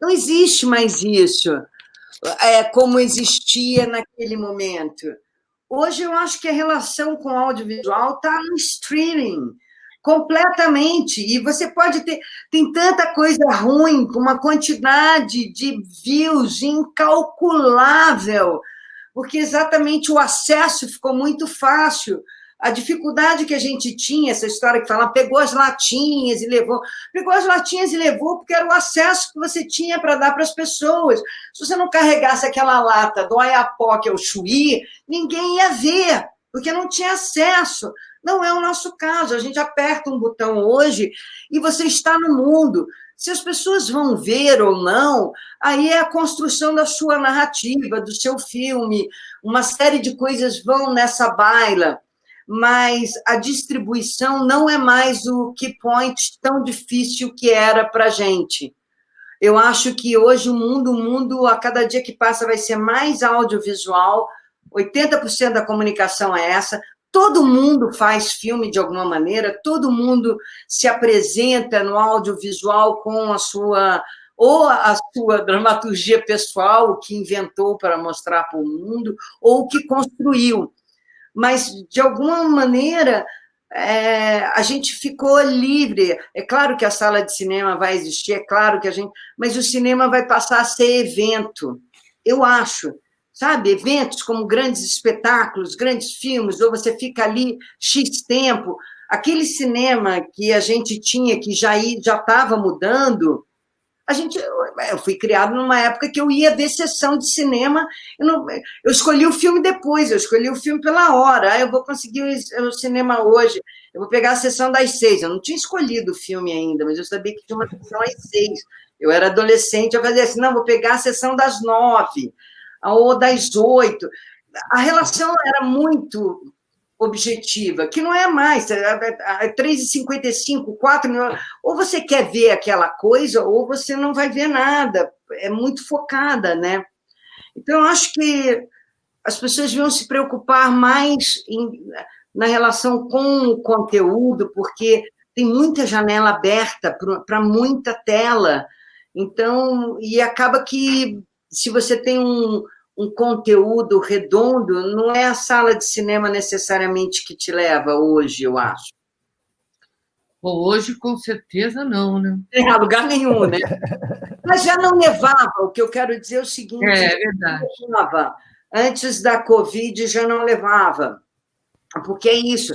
Não existe mais isso, como existia naquele momento. Hoje, eu acho que a relação com o audiovisual está no streaming, completamente. E você pode ter... Tem tanta coisa ruim, com uma quantidade de views incalculável, porque exatamente o acesso ficou muito fácil. A dificuldade que a gente tinha, essa história que fala, pegou as latinhas e levou. Pegou as latinhas e levou porque era o acesso que você tinha para dar para as pessoas. Se você não carregasse aquela lata do Oiapoque ao Chuí, ninguém ia ver, porque não tinha acesso. Não é o nosso caso. A gente aperta um botão hoje e você está no mundo. Se as pessoas vão ver ou não, aí é a construção da sua narrativa, do seu filme. Uma série de coisas vão nessa baila. Mas a distribuição não é mais o key point tão difícil que era para a gente. Eu acho que hoje o mundo, a cada dia que passa, vai ser mais audiovisual, 80% da comunicação é essa, todo mundo faz filme de alguma maneira, todo mundo se apresenta no audiovisual com a sua dramaturgia pessoal, o que inventou para mostrar para o mundo, ou o que construiu. Mas, de alguma maneira, a gente ficou livre. É claro que a sala de cinema vai existir, é claro que a gente... Mas o cinema vai passar a ser evento, eu acho. Sabe? Eventos como grandes espetáculos, grandes filmes, ou você fica ali X tempo. aquele cinema que a gente tinha, que já estava mudando, eu fui criado numa época que eu ia ver sessão de cinema, eu escolhi o filme depois, eu escolhi o filme pela hora, eu vou conseguir o cinema hoje, eu vou pegar a sessão das 6, eu não tinha escolhido o filme ainda, mas eu sabia que tinha uma sessão às 6, eu era adolescente, eu fazia assim, não, vou pegar a sessão das 9, ou das 8, a relação era muito objetiva, que não é mais, é 3h55, 4, ou você quer ver aquela coisa, ou você não vai ver nada, é muito focada, né? Então, eu acho que as pessoas vão se preocupar mais na relação com o conteúdo, porque tem muita janela aberta para muita tela, então, e acaba que, se você tem um conteúdo redondo, não é a sala de cinema necessariamente que te leva hoje, eu acho. Bom, hoje, com certeza, não, né? Não tem lugar nenhum, né? Mas já não levava, o que eu quero dizer é o seguinte... É verdade. Antes da Covid, já não levava. Porque é isso.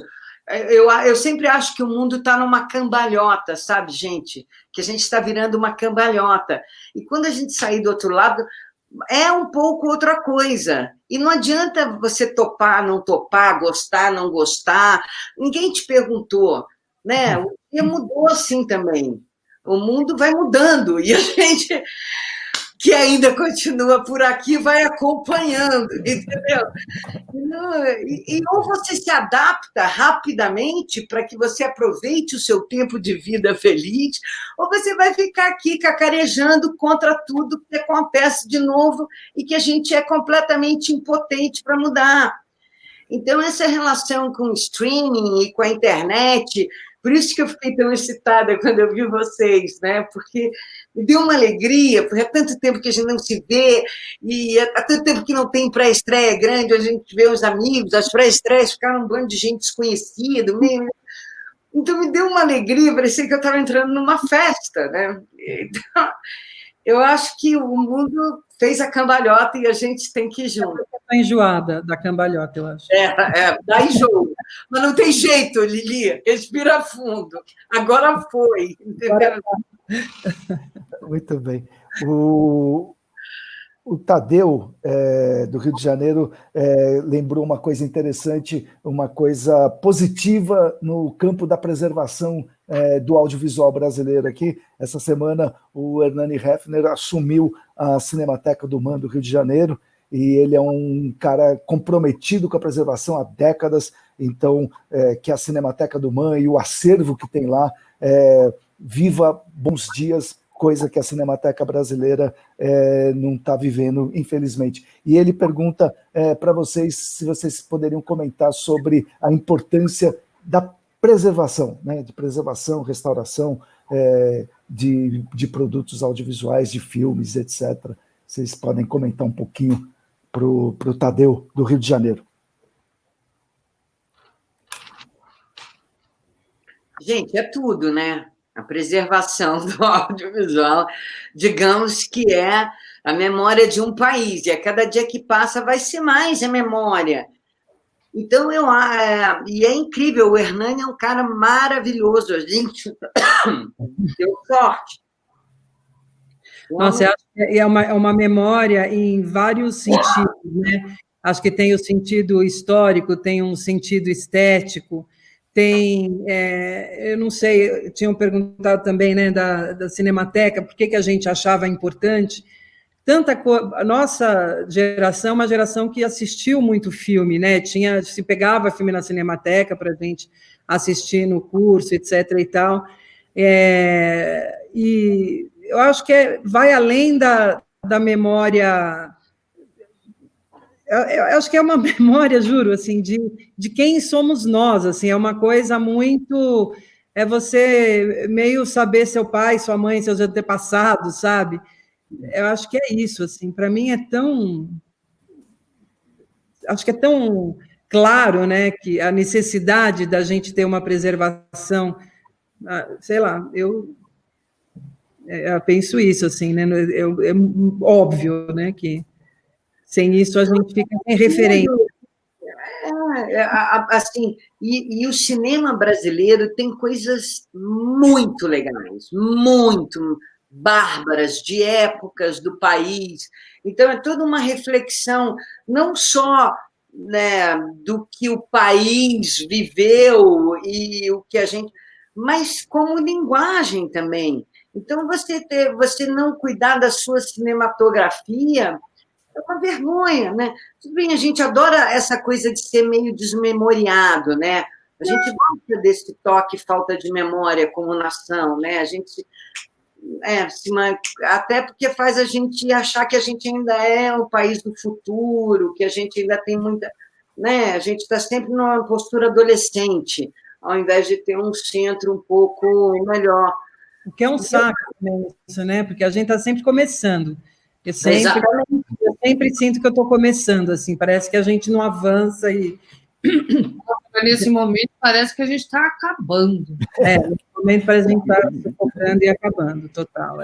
Eu sempre acho que o mundo está numa cambalhota, sabe, gente? Que a gente está virando uma cambalhota. E quando a gente sair do outro lado... é um pouco outra coisa. E não adianta você topar, não topar, gostar, não gostar. Ninguém te perguntou, né? O dia mudou assim também. O mundo vai mudando e a gente, que ainda continua por aqui, vai acompanhando, entendeu? E ou você se adapta rapidamente para que você aproveite o seu tempo de vida feliz, ou você vai ficar aqui cacarejando contra tudo que acontece de novo e que a gente é completamente impotente para mudar. Então, essa relação com o streaming e com a internet, por isso que eu fiquei tão excitada quando eu vi vocês, né? Porque me deu uma alegria, porque há tanto tempo que a gente não se vê, e há tanto tempo que não tem pré-estreia grande, a gente vê os amigos, as pré-estreias ficaram um bando de gente desconhecida, meio... Então, me deu uma alegria, parecia que eu estava entrando numa festa, né? Então, eu acho que o mundo fez a cambalhota e a gente tem que ir junto. Estou enjoada da cambalhota, eu acho. Dá enjoo. Mas não tem jeito, Lili. Respira fundo. Agora foi. Entendeu? Muito bem. O Tadeu, do Rio de Janeiro, lembrou uma coisa interessante, uma coisa positiva no campo da preservação do audiovisual brasileiro aqui. Essa semana, o Hernani Heffner assumiu a Cinemateca do MAN do Rio de Janeiro, e ele é um cara comprometido com a preservação há décadas, então que a Cinemateca do MAN e o acervo que tem lá viva bons dias, coisa que a Cinemateca brasileira não está vivendo, infelizmente. E ele pergunta para vocês se vocês poderiam comentar sobre a importância da preservação, né, de preservação, restauração de produtos audiovisuais, de filmes, etc. Vocês podem comentar um pouquinho para o Tadeu, do Rio de Janeiro. Gente, é tudo, né? A preservação do audiovisual, digamos que é a memória de um país, e a cada dia que passa vai ser mais a memória. Então, e é incrível, o Hernani é um cara maravilhoso, a gente deu sorte. Nossa, eu acho que é uma memória em vários sentidos, né? Acho que tem o sentido histórico, tem um sentido estético, tem, eu não sei, tinham perguntado também, né, da Cinemateca, por que a gente achava importante. A nossa geração é uma geração que assistiu muito filme, né? Se pegava filme na Cinemateca para a gente assistir no curso, etc. e tal. E eu acho que vai além da memória. Eu acho que é uma memória, juro, assim, de quem somos nós, assim, é uma coisa muito... É você meio saber seu pai, sua mãe, seus antepassados, sabe? Eu acho que é isso, assim, para mim acho que é tão claro, né, que a necessidade da gente ter uma preservação, sei lá, eu penso isso, assim, né, é óbvio, né, que sem isso a gente fica sem referência. Assim, e o cinema brasileiro tem coisas muito legais, muito bárbaras, de épocas do país. Então, é toda uma reflexão, não só, né, do que o país viveu e o que a gente... mas como linguagem também. Então, você não cuidar da sua cinematografia é uma vergonha, né? Tudo bem, a gente adora essa coisa de ser meio desmemoriado, né? A gente gosta desse toque falta de memória como nação, né? A gente... até porque faz a gente achar que a gente ainda é um país do futuro, que a gente ainda tem muita... né? A gente está sempre numa postura adolescente, ao invés de ter um centro um pouco melhor. O que é um saco também, isso, né? Porque a gente está sempre começando. Eu sempre sinto que eu estou começando, assim, parece que a gente não avança e... Nesse momento, parece que a gente está acabando. Nesse momento parece que a gente está se focando e acabando, total,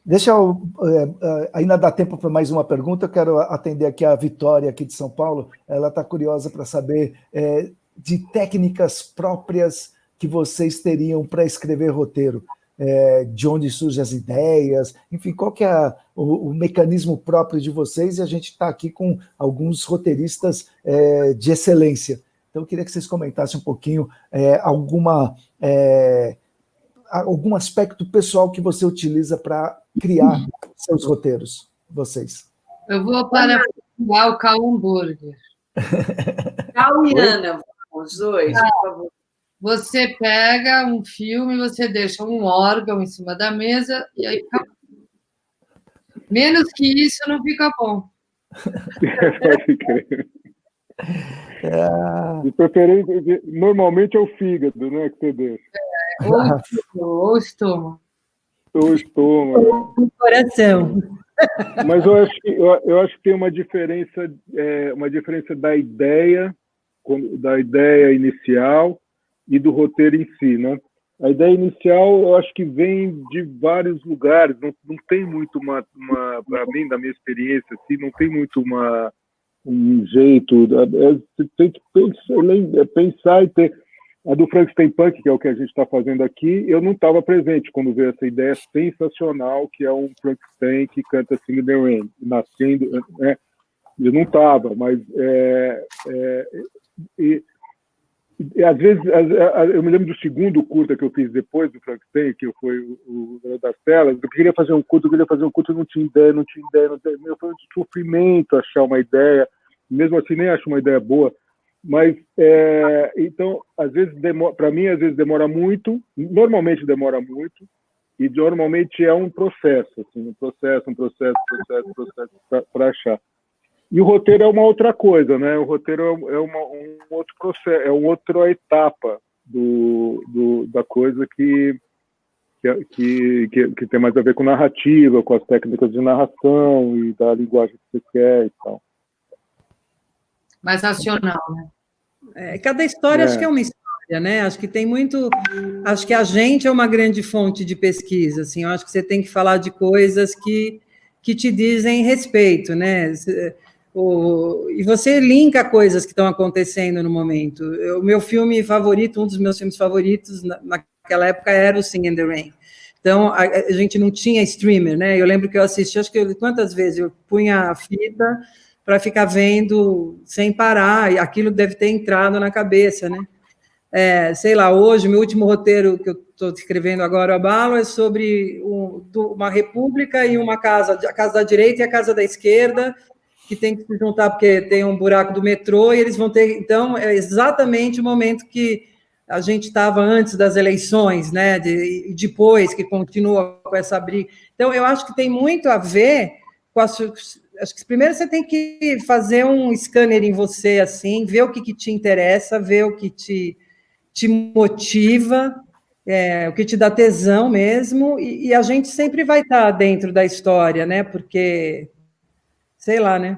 Deixa eu... ainda dá tempo para mais uma pergunta, eu quero atender aqui a Vitória, aqui de São Paulo, ela está curiosa para saber de técnicas próprias que vocês teriam para escrever roteiro. De onde surgem as ideias, enfim, qual que é o mecanismo próprio de vocês, e a gente está aqui com alguns roteiristas de excelência. Então, eu queria que vocês comentassem um pouquinho algum aspecto pessoal que você utiliza para criar seus roteiros, vocês. Eu vou para o Cal Hambúrguer. Cal e Ana, os dois, por favor. Você pega um filme, você deixa um órgão em cima da mesa e aí fica... Menos que isso não fica bom. Pode crer. De preferência, normalmente é o fígado, né, que você deixa. Ou o estômago. Ou o estômago. O coração. Mas eu acho que tem uma diferença da ideia inicial e do roteiro em si, né? A ideia inicial, eu acho que vem de vários lugares, não tem muito para mim, da minha experiência, assim, não tem muito um jeito, você tem que pensar e ter... A do Frankenstein Punk, que é o que a gente está fazendo aqui, eu não estava presente quando veio essa ideia sensacional, que é um Frankenstein que canta Sing in the Rain, nascendo, né? Eu não estava, mas... E às vezes, eu me lembro do segundo curta que eu fiz depois do Frankenstein, que foi o das telas, eu queria fazer um curta, eu não tinha ideia, foi um sofrimento achar uma ideia, mesmo assim nem acho uma ideia boa, mas, então, às vezes, para mim, às vezes demora muito, normalmente demora muito, e normalmente é um processo, assim, um processo para achar. E o roteiro é uma outra coisa, né? O roteiro é um outro processo, é uma outra etapa da coisa que tem mais a ver com narrativa, com as técnicas de narração e da linguagem que você quer e tal. Mais racional, né? Cada história acho que é uma história, né? Acho que tem muito... Acho que a gente é uma grande fonte de pesquisa, assim. Eu acho que você tem que falar de coisas que te dizem respeito, né? E você linka coisas que estão acontecendo no momento. O meu filme favorito, um dos meus filmes favoritos naquela época era o Sing in the Rain. Então, a gente não tinha streamer, né? Eu lembro que eu assisti, acho que quantas vezes eu punha a fita para ficar vendo sem parar, e aquilo deve ter entrado na cabeça, né? Sei lá, hoje, meu último roteiro que eu estou escrevendo agora, o Abalo, é sobre uma república e uma casa, a casa da direita e a casa da esquerda, que tem que se juntar porque tem um buraco do metrô, e eles vão ter... Então, é exatamente o momento que a gente estava antes das eleições, né? E depois, que continua com essa briga. Então, eu acho que tem muito a ver com acho que primeiro você tem que fazer um scanner em você, assim, ver o que te interessa, ver o que te motiva, o que te dá tesão mesmo, e a gente sempre vai estar dentro da história, né? Porque... sei lá, né?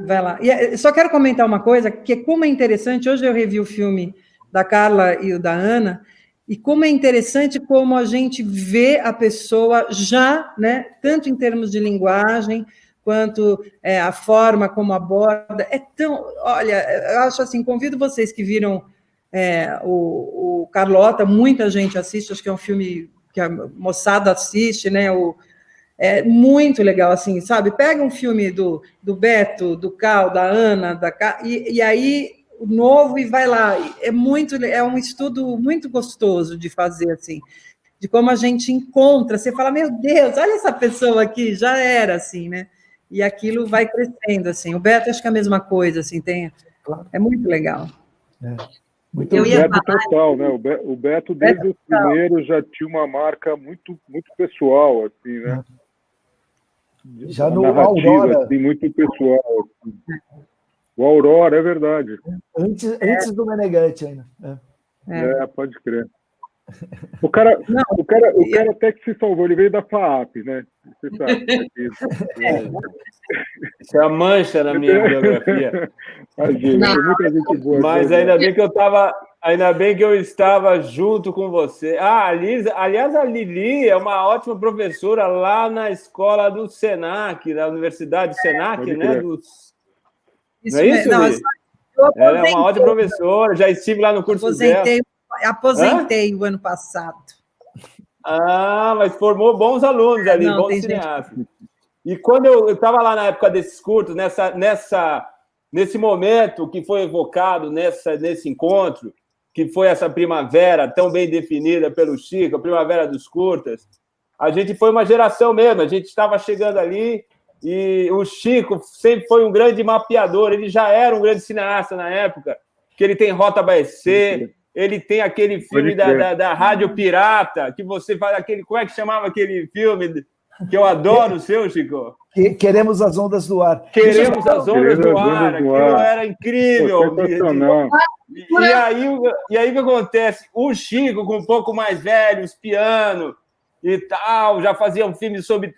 Vai lá. E só quero comentar uma coisa, que como é interessante, hoje eu revi o filme da Carla e o da Ana, e como é interessante como a gente vê a pessoa já, né, tanto em termos de linguagem, quanto a forma como aborda. É tão... Olha, eu acho assim, convido vocês que viram o Carlota, muita gente assiste, acho que é um filme que a moçada assiste, né? É muito legal, assim, sabe? Pega um filme do Beto, do Cal, da Ana, e aí o novo e vai lá. É um estudo muito gostoso de fazer, assim, de como a gente encontra. Você fala, meu Deus, olha essa pessoa aqui, já era, assim, né? E aquilo vai crescendo, assim. O Beto, acho que é a mesma coisa, assim, é muito legal. Muito o Beto total, né? O Beto, desde o primeiro, já tinha uma marca muito, muito pessoal, assim, né? Já no Aurora. Assim, muito pessoal. Assim. O Aurora, é verdade. Antes do Meneghetti ainda. Pode crer. O cara até que se salvou, ele veio da FAAP, né? Você sabe. Isso é a mancha na minha biografia. Muita gente boa. Mas ainda bem que eu estava junto com você. Aliás, a Lili é uma ótima professora lá na escola do Senac, da Universidade Senac, né? Não é isso, Lili? Ela é uma ótima professora, já estive lá no curso dela. Aposentei o ano passado. Mas formou bons alunos ali, bons cineastas. E quando eu estava lá na época desses curtos, nesse momento que foi evocado nesse encontro, que foi essa primavera tão bem definida pelo Chico, a primavera dos curtas, a gente foi uma geração mesmo, a gente estava chegando ali e o Chico sempre foi um grande mapeador, ele já era um grande cineasta na época, que ele tem Rota Baecê, ele tem aquele filme da Rádio Pirata, que você faz aquele... Como é que chamava aquele filme que eu adoro, o seu, Chico? Queremos as Ondas do Ar. Queremos as Ondas do Ar. Aquilo era incrível. E aí o que acontece? O Chico, com um pouco mais velho, os piano e tal, já fazia um filme sobre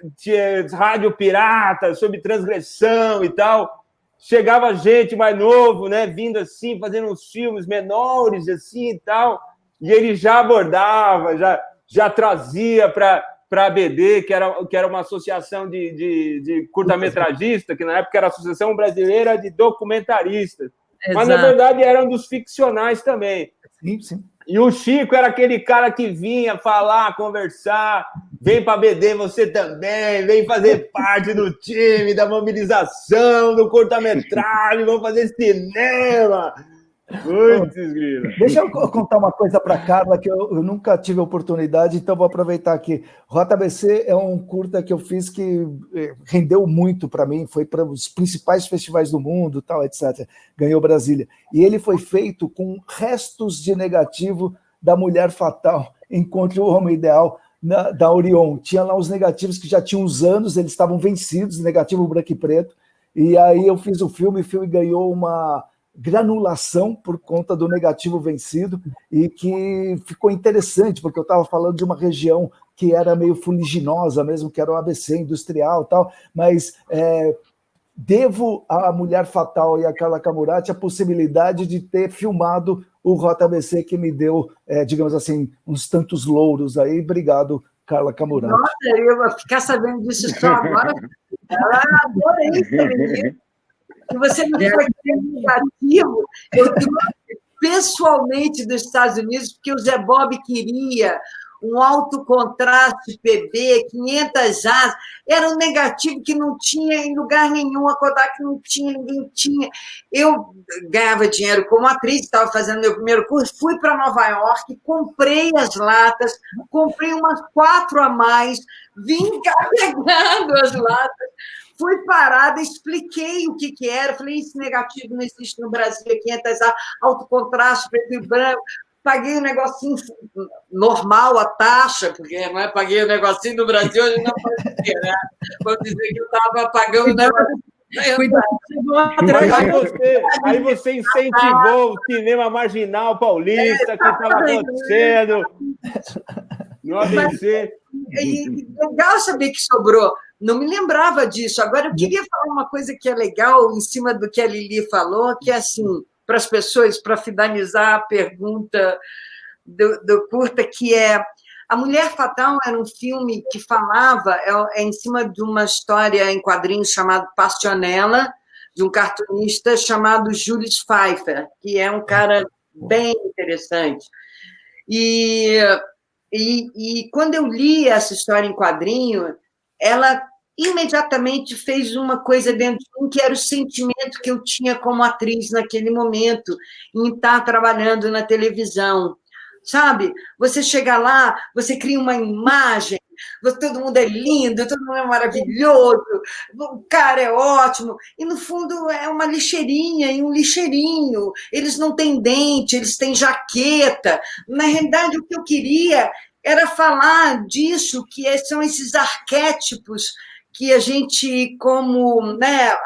Rádio Pirata, sobre transgressão e tal. Chegava gente mais novo, né, vindo assim, fazendo uns filmes menores assim e tal, e ele já abordava, já trazia para a ABD, que era uma associação de curta-metragista, que na época era a Associação Brasileira de Documentaristas. Exato. Mas, na verdade, eram dos ficcionais também. Sim. E o Chico era aquele cara que vinha falar, conversar, vem para a BD você também, vem fazer parte do time, da mobilização, do curta-metragem, vamos fazer cinema. Deixa eu contar uma coisa para a Carla, que eu nunca tive oportunidade, então vou aproveitar aqui. Rota BC é um curta que eu fiz que rendeu muito para mim, foi para os principais festivais do mundo, tal, etc. Ganhou Brasília. E ele foi feito com restos de negativo da Mulher Fatal, Encontre o Homem Ideal, da Orion. Tinha lá os negativos que já tinham uns anos, eles estavam vencidos, negativo branco e preto. E aí eu fiz o filme ganhou uma granulação por conta do negativo vencido e que ficou interessante, porque eu estava falando de uma região que era meio fuliginosa mesmo, que era o ABC industrial e tal, mas devo à Mulher Fatal e à Carla Camurati a possibilidade de ter filmado o Rota ABC, que me deu, digamos assim, uns tantos louros aí. Obrigado, Carla Camurati. Nossa, eu vou ficar sabendo disso só agora. Adorei esse menino. E você não foi negativo. Eu trouxe pessoalmente dos Estados Unidos, porque o Zé Bob queria um alto contraste PB, 500 asas. Era um negativo que não tinha em lugar nenhum, a Kodak não tinha, ninguém tinha. Eu ganhava dinheiro como atriz, estava fazendo meu primeiro curso, fui para Nova York, comprei as latas, comprei umas 4 a mais, vim carregando as latas, fui parada, expliquei o que era, falei, esse negativo não existe no Brasil, 500 asas, alto contraste, preto e branco. Paguei um negocinho normal, a taxa, porque não é paguei o negocinho do Brasil, a gente não pode dizer, né? Vou dizer que eu estava pagando o negocinho. Aí você incentivou o cinema marginal paulista que estava acontecendo no ABC. Legal saber que sobrou. Não me lembrava disso. Agora, eu queria falar uma coisa que é legal em cima do que a Lili falou, que é assim, para as pessoas, para finalizar a pergunta do curta, que é A Mulher Fatal era um filme que falava, em cima de uma história em quadrinhos chamada Passionella, de um cartunista chamado Julius Pfeiffer, que é um cara bem interessante. E quando eu li essa história em quadrinho, ela imediatamente fez uma coisa dentro de mim, que era o sentimento que eu tinha como atriz naquele momento, em estar trabalhando na televisão. Sabe? Você chega lá, você cria uma imagem, todo mundo é lindo, todo mundo é maravilhoso, o cara é ótimo, e no fundo é uma lixeirinha e um lixeirinho. Eles não têm dente, eles têm jaqueta. Na realidade, o que eu queria era falar disso, que são esses arquétipos que a gente, como, né,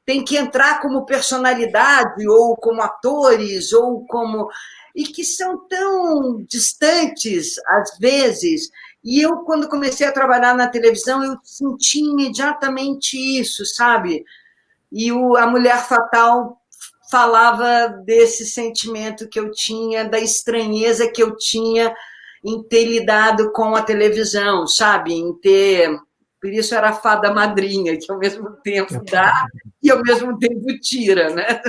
tem que entrar como personalidade, ou como atores, ou como... e que são tão distantes, às vezes. E eu, quando comecei a trabalhar na televisão, eu senti imediatamente isso, sabe? E a Mulher Fatal falava desse sentimento que eu tinha, da estranheza que eu tinha em ter lidado com a televisão, sabe? Em ter... Por isso era a fada madrinha, que ao mesmo tempo dá e ao mesmo tempo tira, né?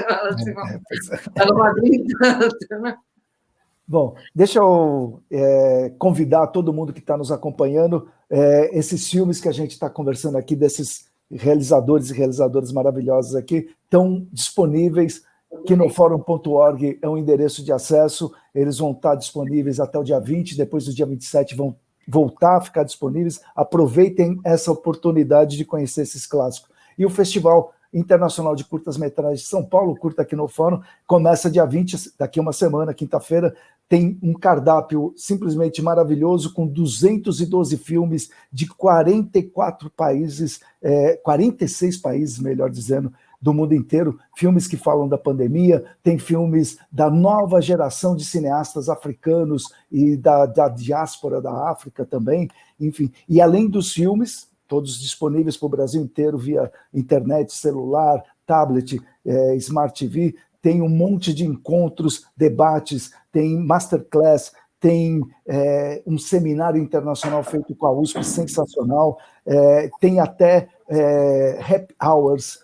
Ela madrinha tanto, né? Bom, deixa eu convidar todo mundo que está nos acompanhando, esses filmes que a gente está conversando aqui, desses realizadores e realizadoras maravilhosos aqui, estão disponíveis. Kinoforum.org é um endereço de acesso, eles vão estar disponíveis até o dia 20, depois do dia 27 vão voltar a ficar disponíveis. Aproveitem essa oportunidade de conhecer esses clássicos. E o Festival Internacional de Curtas-Metragens de São Paulo, Curta Kinoforum, começa dia 20, daqui a uma semana, quinta-feira. Tem um cardápio simplesmente maravilhoso, com 212 filmes de 44 países, 46 países, melhor dizendo, do mundo inteiro, filmes que falam da pandemia, tem filmes da nova geração de cineastas africanos e da diáspora da África também, enfim. E além dos filmes, todos disponíveis para o Brasil inteiro via internet, celular, tablet, Smart TV, tem um monte de encontros, debates, tem masterclass, tem um seminário internacional feito com a USP, sensacional, tem até happy hours,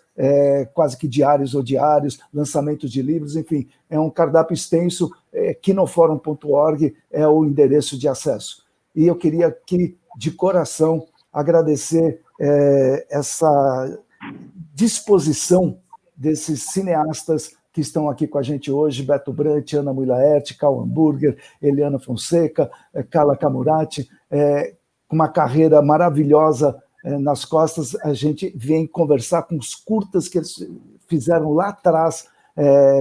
quase que diários ou diários, lançamento de livros, enfim, é um cardápio extenso. Kinoforum.org é o endereço de acesso. E eu queria aqui, de coração, agradecer essa disposição desses cineastas que estão aqui com a gente hoje, Beto Brant, Ana Mui Laerte, Karl Hamburger, Eliana Fonseca, Carla Camurati, com uma carreira maravilhosa nas costas. A gente vem conversar com os curtas que eles fizeram lá atrás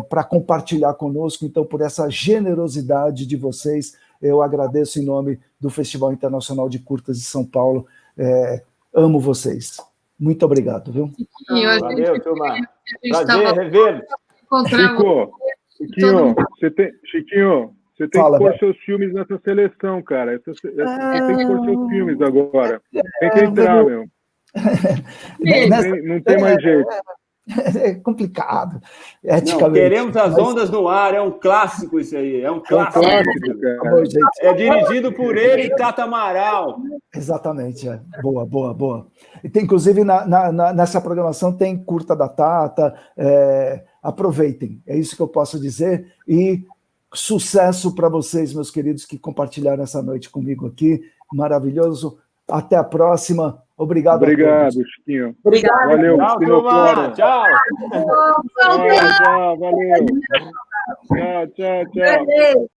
para compartilhar conosco. Então, por essa generosidade de vocês, eu agradeço em nome do Festival Internacional de Curtas de São Paulo. Amo vocês. Muito obrigado, viu? Valeu, turma. Prazer revê-los. Chiquinho, você tem que pôr seus filmes nessa seleção, cara. Você tem que pôr seus filmes agora. Tem que entrar, meu. Não tem mais jeito. É complicado. Não, queremos as ondas no ar, é um clássico isso aí, é um clássico. É dirigido por ele e Tata Amaral. Exatamente, boa. E tem, inclusive, nessa programação tem curta da Tata, aproveitem, é isso que eu posso dizer, e sucesso para vocês, meus queridos, que compartilharam essa noite comigo aqui, maravilhoso. Até a próxima. Obrigado, Chiquinho. Obrigado. Valeu. Tchau. Tchau, valeu. Tchau.